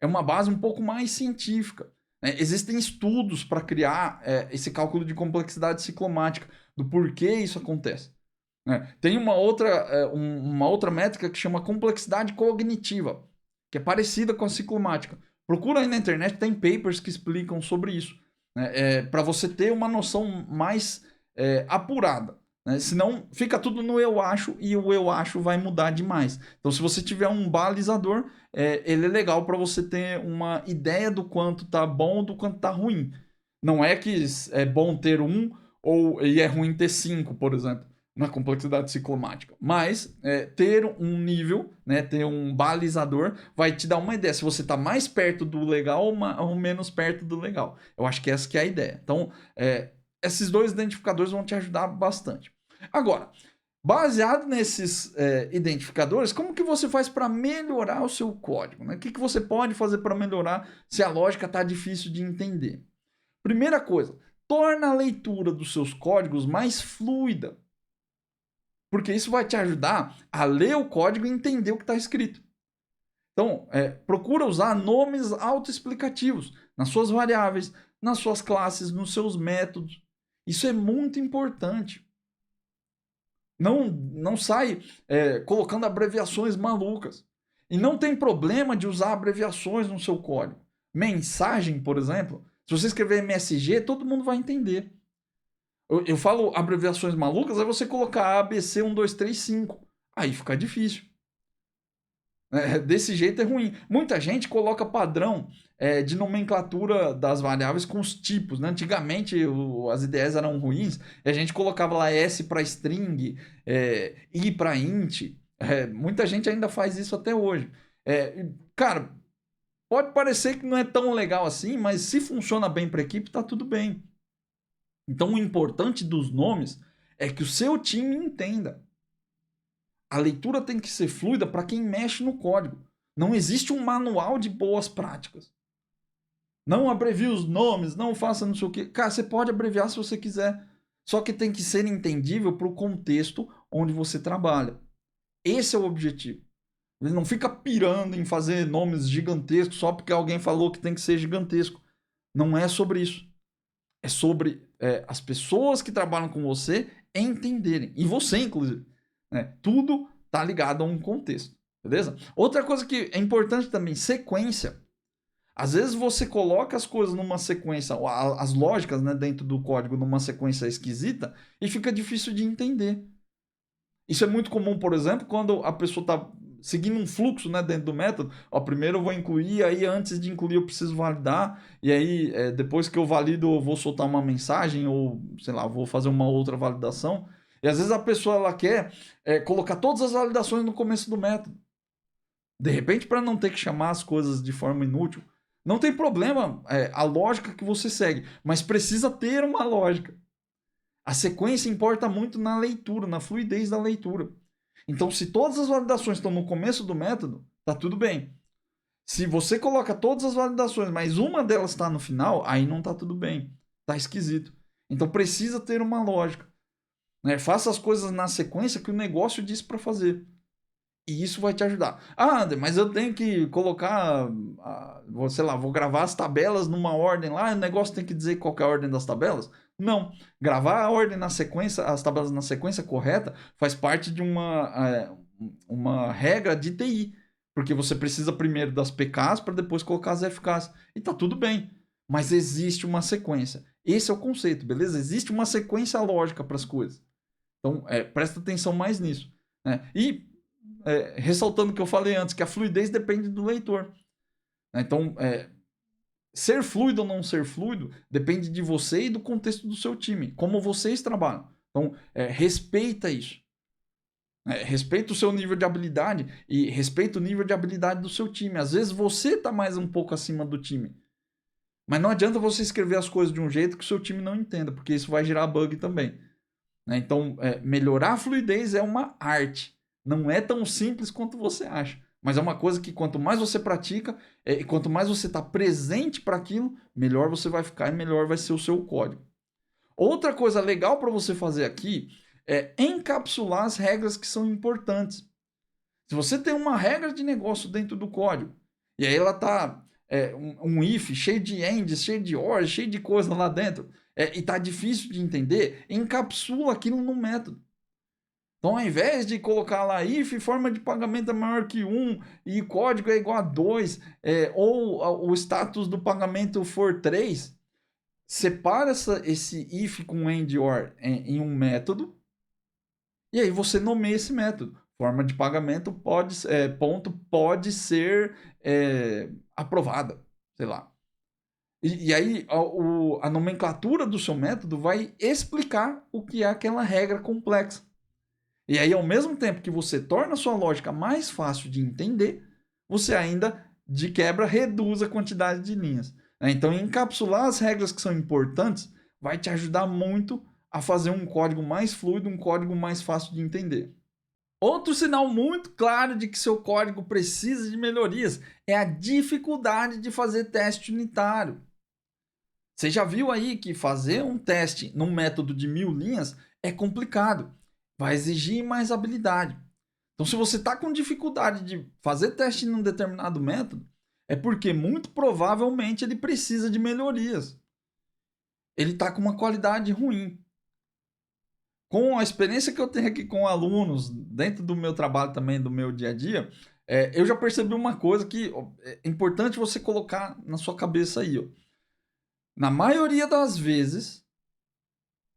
É uma base um pouco mais científica. Existem estudos para criar esse cálculo de complexidade ciclomática, do porquê isso acontece. Tem uma outra métrica que chama complexidade cognitiva, que é parecida com a ciclomática. Procura aí na internet, tem papers que explicam sobre isso. Para você ter uma noção mais apurada. Senão fica tudo no eu acho e o eu acho vai mudar demais. Então, se você tiver um balizador, ele é legal para você ter uma ideia do quanto tá bom ou do quanto tá ruim. Não é que é bom ter 1 e é ruim ter 5, por exemplo, na complexidade ciclomática. Mas ter um nível, ter um balizador, vai te dar uma ideia se você está mais perto do legal ou menos perto do legal. Eu acho que essa que é a ideia. Então, esses dois identificadores vão te ajudar bastante. Agora, baseado nesses identificadores, como que você faz para melhorar o seu código? O que você pode fazer para melhorar se a lógica está difícil de entender? Primeira coisa, torna a leitura dos seus códigos mais fluida. Porque isso vai te ajudar a ler o código e entender o que está escrito. Então, procura usar nomes autoexplicativos nas suas variáveis, nas suas classes, nos seus métodos. Isso é muito importante. Não sai colocando abreviações malucas. E não tem problema de usar abreviações no seu código. Mensagem, por exemplo, se você escrever MSG, todo mundo vai entender. Eu falo abreviações malucas, é você colocar ABC 1, 2, 3, 5. Aí fica difícil. Desse jeito é ruim. Muita gente coloca padrão de nomenclatura das variáveis com os tipos. Né? Antigamente as ideias eram ruins e a gente colocava lá S para string, I para int. Muita gente ainda faz isso até hoje. Cara, pode parecer que não é tão legal assim, mas se funciona bem para a equipe, tá tudo bem. Então o importante dos nomes é que o seu time entenda. A leitura tem que ser fluida para quem mexe no código. Não existe um manual de boas práticas. Não abrevie os nomes, não faça não sei o quê. Cara, você pode abreviar se você quiser. Só que tem que ser entendível para o contexto onde você trabalha. Esse é o objetivo. Ele não fica pirando em fazer nomes gigantescos só porque alguém falou que tem que ser gigantesco. Não é sobre isso. É sobre as pessoas que trabalham com você entenderem. E você, inclusive. Tudo está ligado a um contexto, beleza? Outra coisa que é importante também, sequência. Às vezes você coloca as coisas numa sequência, as lógicas dentro do código numa sequência esquisita e fica difícil de entender. Isso é muito comum, por exemplo, quando a pessoa está seguindo um fluxo, né, dentro do método. Ó, primeiro eu vou incluir, aí antes de incluir eu preciso validar, e aí depois que eu valido eu vou soltar uma mensagem, ou sei lá, vou fazer uma outra validação. E às vezes a pessoa ela quer colocar todas as validações no começo do método. De repente, para não ter que chamar as coisas de forma inútil, não tem problema a lógica que você segue, mas precisa ter uma lógica. A sequência importa muito na leitura, na fluidez da leitura. Então, se todas as validações estão no começo do método, tá tudo bem. Se você coloca todas as validações, mas uma delas está no final, aí não tá tudo bem. Tá esquisito. Então, precisa ter uma lógica. Né? Faça as coisas na sequência que o negócio diz para fazer. E isso vai te ajudar. Ah, André, mas eu tenho que colocar, sei lá, vou gravar as tabelas numa ordem lá, o negócio tem que dizer qual que é a ordem das tabelas? Não. Gravar a ordem na sequência, as tabelas na sequência correta, faz parte de uma regra de TI. Porque você precisa primeiro das PKs para depois colocar as FKs. E tá tudo bem. Mas existe uma sequência. Esse é o conceito, beleza? Existe uma sequência lógica para as coisas. Então, presta atenção mais nisso. Né? E ressaltando o que eu falei antes, que a fluidez depende do leitor. Então, ser fluido ou não ser fluido depende de você e do contexto do seu time, como vocês trabalham. Então, respeita isso. Respeita o seu nível de habilidade e respeita o nível de habilidade do seu time. Às vezes você está mais um pouco acima do time. Mas não adianta você escrever as coisas de um jeito que o seu time não entenda, porque isso vai gerar bug também. Então, melhorar a fluidez é uma arte. Não é tão simples quanto você acha. Mas é uma coisa que quanto mais você pratica e quanto mais você está presente para aquilo, melhor você vai ficar e melhor vai ser o seu código. Outra coisa legal para você fazer aqui é encapsular as regras que são importantes. Se você tem uma regra de negócio dentro do código e aí ela está um if cheio de ends, cheio de or, cheio de coisa lá dentro e está difícil de entender, encapsula aquilo no método. Então, ao invés de colocar lá if forma de pagamento é maior que 1 e código é igual a 2, ou o status do pagamento for 3, separa esse if com end or em um método e aí você nomeia esse método. Forma de pagamento pode ser aprovada, sei lá. E aí a nomenclatura do seu método vai explicar o que é aquela regra complexa. E aí, ao mesmo tempo que você torna a sua lógica mais fácil de entender, você ainda, de quebra, reduz a quantidade de linhas. Então, encapsular as regras que são importantes vai te ajudar muito a fazer um código mais fluido, um código mais fácil de entender. Outro sinal muito claro de que seu código precisa de melhorias é a dificuldade de fazer teste unitário. Você já viu aí que fazer um teste num método de 1000 linhas é complicado. Vai exigir mais habilidade. Então, se você está com dificuldade de fazer teste em um determinado método, é porque muito provavelmente ele precisa de melhorias. Ele está com uma qualidade ruim. Com a experiência que eu tenho aqui com alunos, dentro do meu trabalho também, do meu dia a dia, eu já percebi uma coisa que é importante você colocar na sua cabeça aí. Ó. Na maioria das vezes,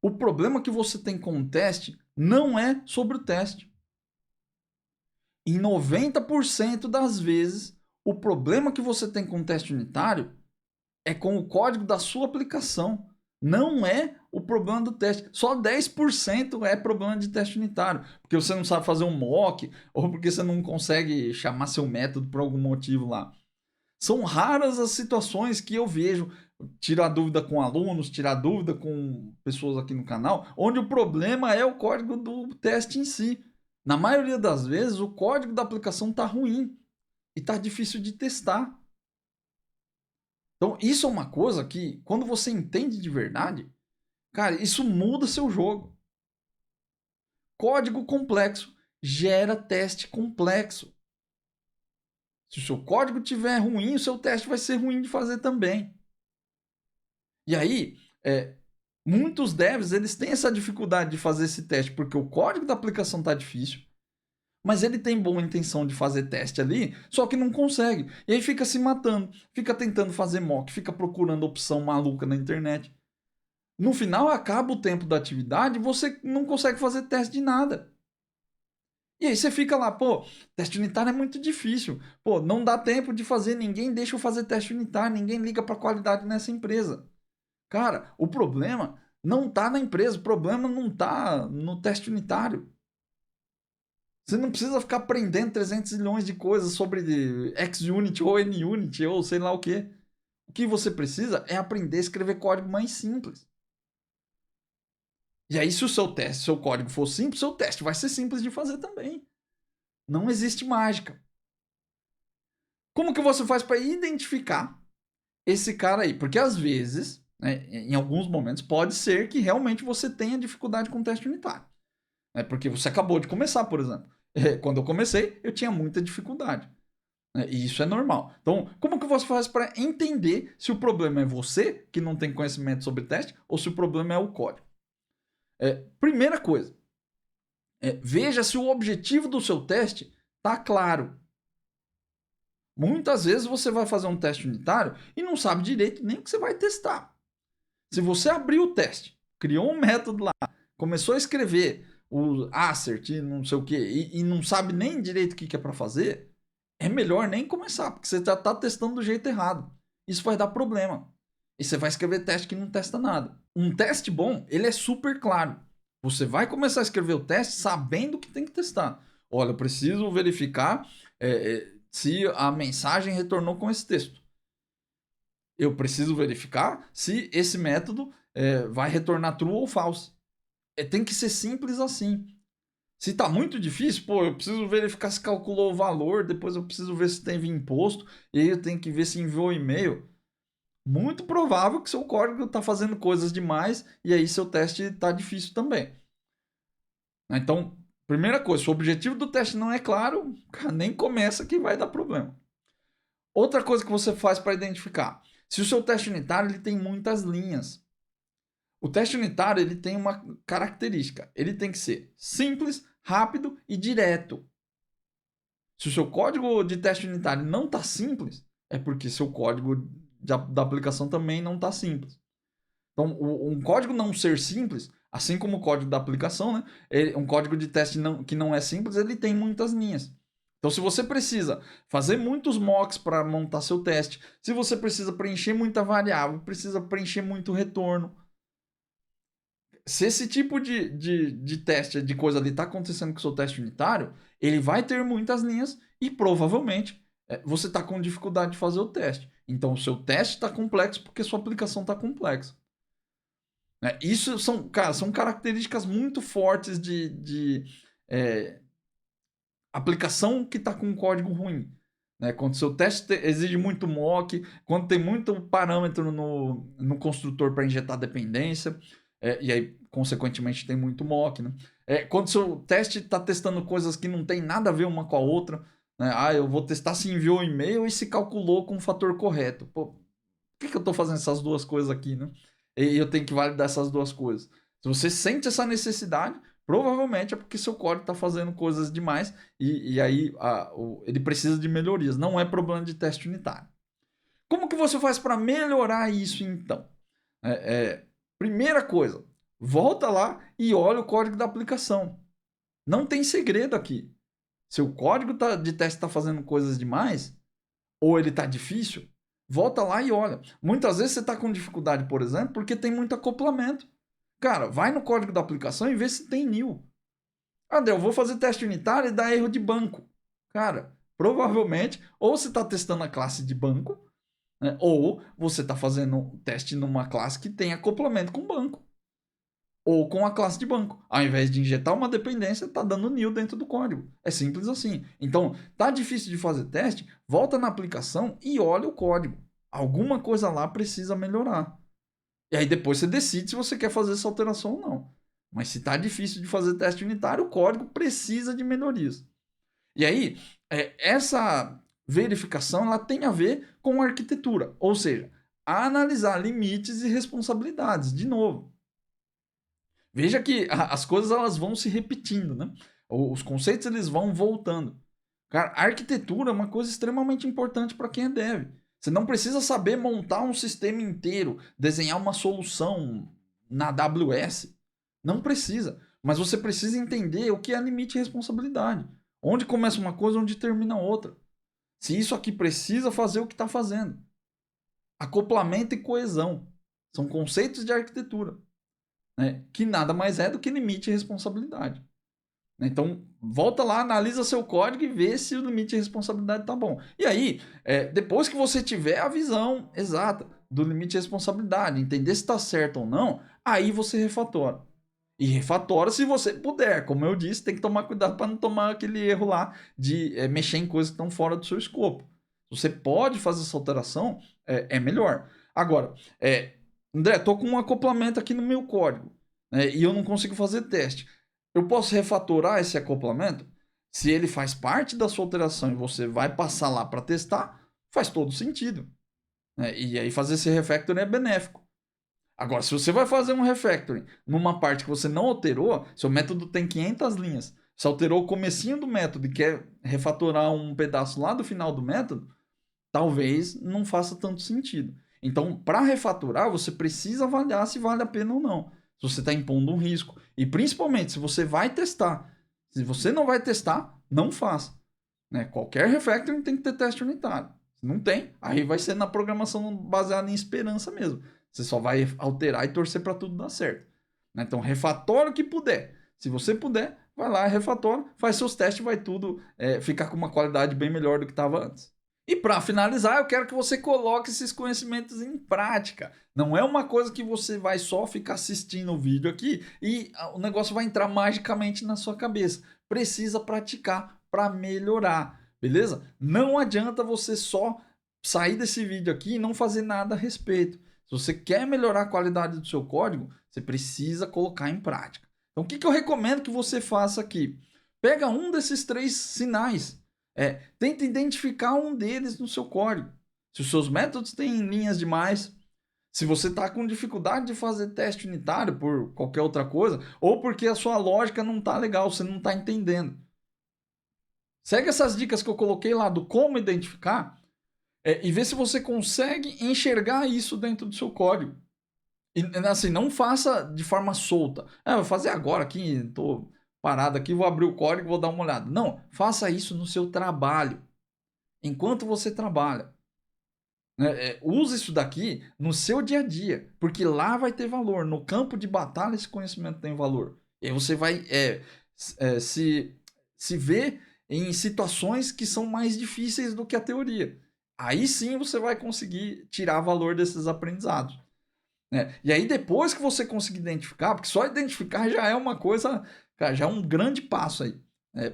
o problema que você tem com o teste não é sobre o teste. Em 90% das vezes, o problema que você tem com o teste unitário é com o código da sua aplicação. Não é o problema do teste. Só 10% é problema de teste unitário. Porque você não sabe fazer um mock ou porque você não consegue chamar seu método por algum motivo lá. São raras as situações que eu vejo tirar dúvida com alunos, tirar dúvida com pessoas aqui no canal, onde o problema é o código do teste em si. Na maioria das vezes, o código da aplicação está ruim e está difícil de testar. Então, isso é uma coisa que, quando você entende de verdade, cara, isso muda seu jogo. Código complexo gera teste complexo. Se o seu código estiver ruim, o seu teste vai ser ruim de fazer também. E aí, muitos devs eles têm essa dificuldade de fazer esse teste porque o código da aplicação está difícil, mas ele tem boa intenção de fazer teste ali, só que não consegue. E aí fica se matando, fica tentando fazer mock, fica procurando opção maluca na internet. No final, acaba o tempo da atividade e você não consegue fazer teste de nada. E aí você fica lá, pô, teste unitário é muito difícil. Pô, não dá tempo de fazer, ninguém deixa eu fazer teste unitário, ninguém liga para qualidade nessa empresa. Cara, o problema não tá na empresa, o problema não tá no teste unitário. Você não precisa ficar aprendendo 300 milhões de coisas sobre XUnit ou NUnit ou sei lá o que. O que você precisa é aprender a escrever código mais simples. E aí, se o seu código for simples, seu teste vai ser simples de fazer também. Não existe mágica. Como que você faz para identificar esse cara aí? Porque às vezes, né, em alguns momentos, pode ser que realmente você tenha dificuldade com o teste unitário. Porque você acabou de começar, por exemplo. Quando eu comecei, eu tinha muita dificuldade. E isso é normal. Então, como que você faz para entender se o problema é você, que não tem conhecimento sobre teste, ou se o problema é o código? Primeira coisa, veja se o objetivo do seu teste está claro. Muitas vezes você vai fazer um teste unitário e não sabe direito nem o que você vai testar. Se você abriu o teste, criou um método lá, começou a escrever o assert, não sei o que, e não sabe nem direito o que é para fazer, é melhor nem começar, porque você já está testando do jeito errado. Isso vai dar problema. E você vai escrever teste que não testa nada. Um teste bom, ele é super claro. Você vai começar a escrever o teste sabendo que tem que testar. Olha, eu preciso verificar se a mensagem retornou com esse texto. Eu preciso verificar se esse método vai retornar true ou false. Tem que ser simples assim. Se tá muito difícil, pô, eu preciso verificar se calculou o valor, depois eu preciso ver se teve imposto, e aí eu tenho que ver se enviou e-mail. Muito provável que seu código está fazendo coisas demais e aí seu teste está difícil também. Então, primeira coisa, se o objetivo do teste não é claro, nem começa que vai dar problema. Outra coisa que você faz para identificar, se o seu teste unitário ele tem muitas linhas. O teste unitário ele tem uma característica, ele tem que ser simples, rápido e direto. Se o seu código de teste unitário não está simples, é porque seu código da aplicação também não está simples. Então, um código não ser simples, assim como o código da aplicação, né? Um código de teste que não é simples, ele tem muitas linhas. Então, se você precisa fazer muitos mocks para montar seu teste, se você precisa preencher muita variável, precisa preencher muito retorno, se esse tipo de teste, de coisa ali está acontecendo com o seu teste unitário, ele vai ter muitas linhas e provavelmente você está com dificuldade de fazer o teste. Então, o seu teste está complexo porque sua aplicação está complexa. Isso são características muito fortes de aplicação que está com um código ruim. Quando seu teste exige muito mock, quando tem muito parâmetro no construtor para injetar dependência, e aí, consequentemente, tem muito mock. Quando seu teste está testando coisas que não tem nada a ver uma com a outra, eu vou testar se enviou e-mail e se calculou com o fator correto. Pô, por que eu estou fazendo essas duas coisas aqui, né? E eu tenho que validar essas duas coisas. Se você sente essa necessidade, provavelmente é porque seu código está fazendo coisas demais e aí ele precisa de melhorias. Não é problema de teste unitário. Como que você faz para melhorar isso, então? Primeira coisa, volta lá e olha o código da aplicação. Não tem segredo aqui. Se o código de teste está fazendo coisas demais, ou ele está difícil, volta lá e olha. Muitas vezes você está com dificuldade, por exemplo, porque tem muito acoplamento. Cara, vai no código da aplicação e vê se tem nil. André, eu vou fazer teste unitário e dá erro de banco. Cara, provavelmente, ou você está testando a classe de banco, ou você está fazendo um teste numa classe que tem acoplamento com banco. Ou com a classe de banco. Ao invés de injetar uma dependência, está dando nil dentro do código. É simples assim. Então, tá difícil de fazer teste? Volta na aplicação e olha o código. Alguma coisa lá precisa melhorar. E aí depois você decide se você quer fazer essa alteração ou não. Mas se tá difícil de fazer teste unitário, o código precisa de melhorias. E aí, essa verificação ela tem a ver com a arquitetura. Ou seja, analisar limites e responsabilidades. De novo. Veja que as coisas elas vão se repetindo, né? Os conceitos eles vão voltando. Cara, a arquitetura é uma coisa extremamente importante para quem é dev. Você não precisa saber montar um sistema inteiro, desenhar uma solução na AWS. Não precisa. Mas você precisa entender o que é limite e responsabilidade. Onde começa uma coisa, onde termina outra. Se isso aqui precisa fazer o que está fazendo. Acoplamento e coesão. São conceitos de arquitetura, né? Que nada mais é do que limite e responsabilidade. Então, volta lá, analisa seu código e vê se o limite de responsabilidade está bom. E aí, depois que você tiver a visão exata do limite de responsabilidade, entender se está certo ou não, aí você refatora. E refatora se você puder. Como eu disse, tem que tomar cuidado para não tomar aquele erro lá de mexer em coisas que estão fora do seu escopo. Se você pode fazer essa alteração, é melhor. Agora, André, estou com um acoplamento aqui no meu código, né, e eu não consigo fazer teste. Eu posso refatorar esse acoplamento? Se ele faz parte da sua alteração e você vai passar lá para testar, faz todo sentido, né? E aí fazer esse refactoring é benéfico. Agora, se você vai fazer um refactoring numa parte que você não alterou, seu método tem 500 linhas, você alterou o comecinho do método e quer refatorar um pedaço lá do final do método, talvez não faça tanto sentido. Então, para refatorar, você precisa avaliar se vale a pena ou não. Se você está impondo um risco. E principalmente, se você vai testar. Se você não vai testar, não faça. Né? Qualquer refactoring tem que ter teste unitário. Se não tem, aí vai ser na programação baseada em esperança mesmo. Você só vai alterar e torcer para tudo dar certo. Né? Então, refatora o que puder. Se você puder, vai lá, refatora, faz seus testes, vai tudo ficar com uma qualidade bem melhor do que estava antes. E para finalizar, eu quero que você coloque esses conhecimentos em prática. Não é uma coisa que você vai só ficar assistindo o vídeo aqui e o negócio vai entrar magicamente na sua cabeça. Precisa praticar para melhorar, beleza? Não adianta você só sair desse vídeo aqui e não fazer nada a respeito. Se você quer melhorar a qualidade do seu código, você precisa colocar em prática. Então, o que eu recomendo que você faça aqui? Pega um desses 3 sinais. Tenta identificar um deles no seu código. Se os seus métodos têm linhas demais, se você está com dificuldade de fazer teste unitário por qualquer outra coisa, ou porque a sua lógica não está legal, você não está entendendo. Segue essas dicas que eu coloquei lá do como identificar e vê se você consegue enxergar isso dentro do seu código. E assim, não faça de forma solta. Vou fazer agora aqui, estou parado aqui, vou abrir o código, vou dar uma olhada. Não, faça isso no seu trabalho. Enquanto você trabalha. Use isso daqui no seu dia a dia, porque lá vai ter valor. No campo de batalha esse conhecimento tem valor. E aí você vai se ver em situações que são mais difíceis do que a teoria. Aí sim você vai conseguir tirar valor desses aprendizados. E aí depois que você conseguir identificar, porque só identificar já é uma coisa, cara, já é um grande passo aí.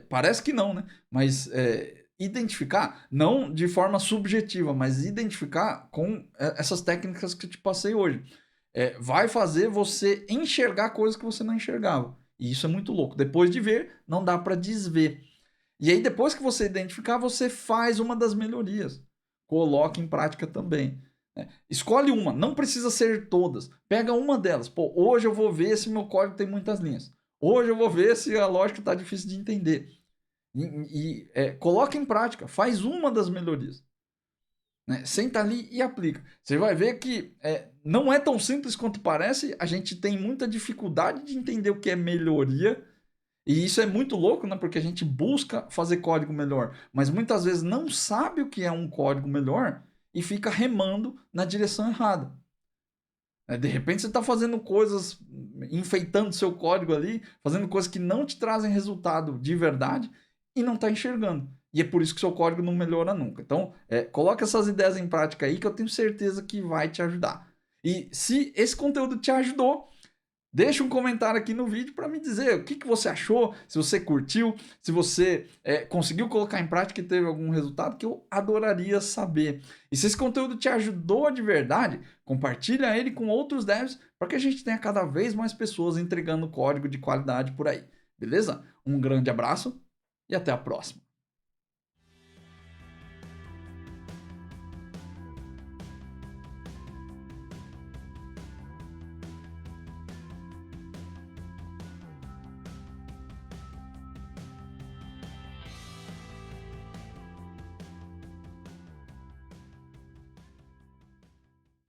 Parece que não, né? Mas identificar, não de forma subjetiva, mas identificar com essas técnicas que eu te passei hoje. Vai fazer você enxergar coisas que você não enxergava. E isso é muito louco. Depois de ver, não dá para desver. E aí depois que você identificar, você faz uma das melhorias. Coloque em prática também. Escolhe uma, não precisa ser todas. Pega uma delas. Hoje eu vou ver se meu código tem muitas linhas. Hoje eu vou ver se a lógica está difícil de entender. Coloca em prática, faz uma das melhorias. Senta ali e aplica. Você vai ver que não é tão simples quanto parece. A gente tem muita dificuldade de entender o que é melhoria. E isso é muito louco, né? Porque a gente busca fazer código melhor, mas muitas vezes não sabe o que é um código melhor e fica remando na direção errada. De repente você está fazendo coisas, enfeitando seu código ali, fazendo coisas que não te trazem resultado de verdade e não está enxergando. E é por isso que seu código não melhora nunca. Então, coloca essas ideias em prática aí que eu tenho certeza que vai te ajudar. E se esse conteúdo te ajudou, deixa um comentário aqui no vídeo para me dizer o que você achou, se você curtiu, se você conseguiu colocar em prática e teve algum resultado, que eu adoraria saber. E se esse conteúdo te ajudou de verdade, compartilha ele com outros devs para que a gente tenha cada vez mais pessoas entregando código de qualidade por aí. Beleza? Um grande abraço e até a próxima.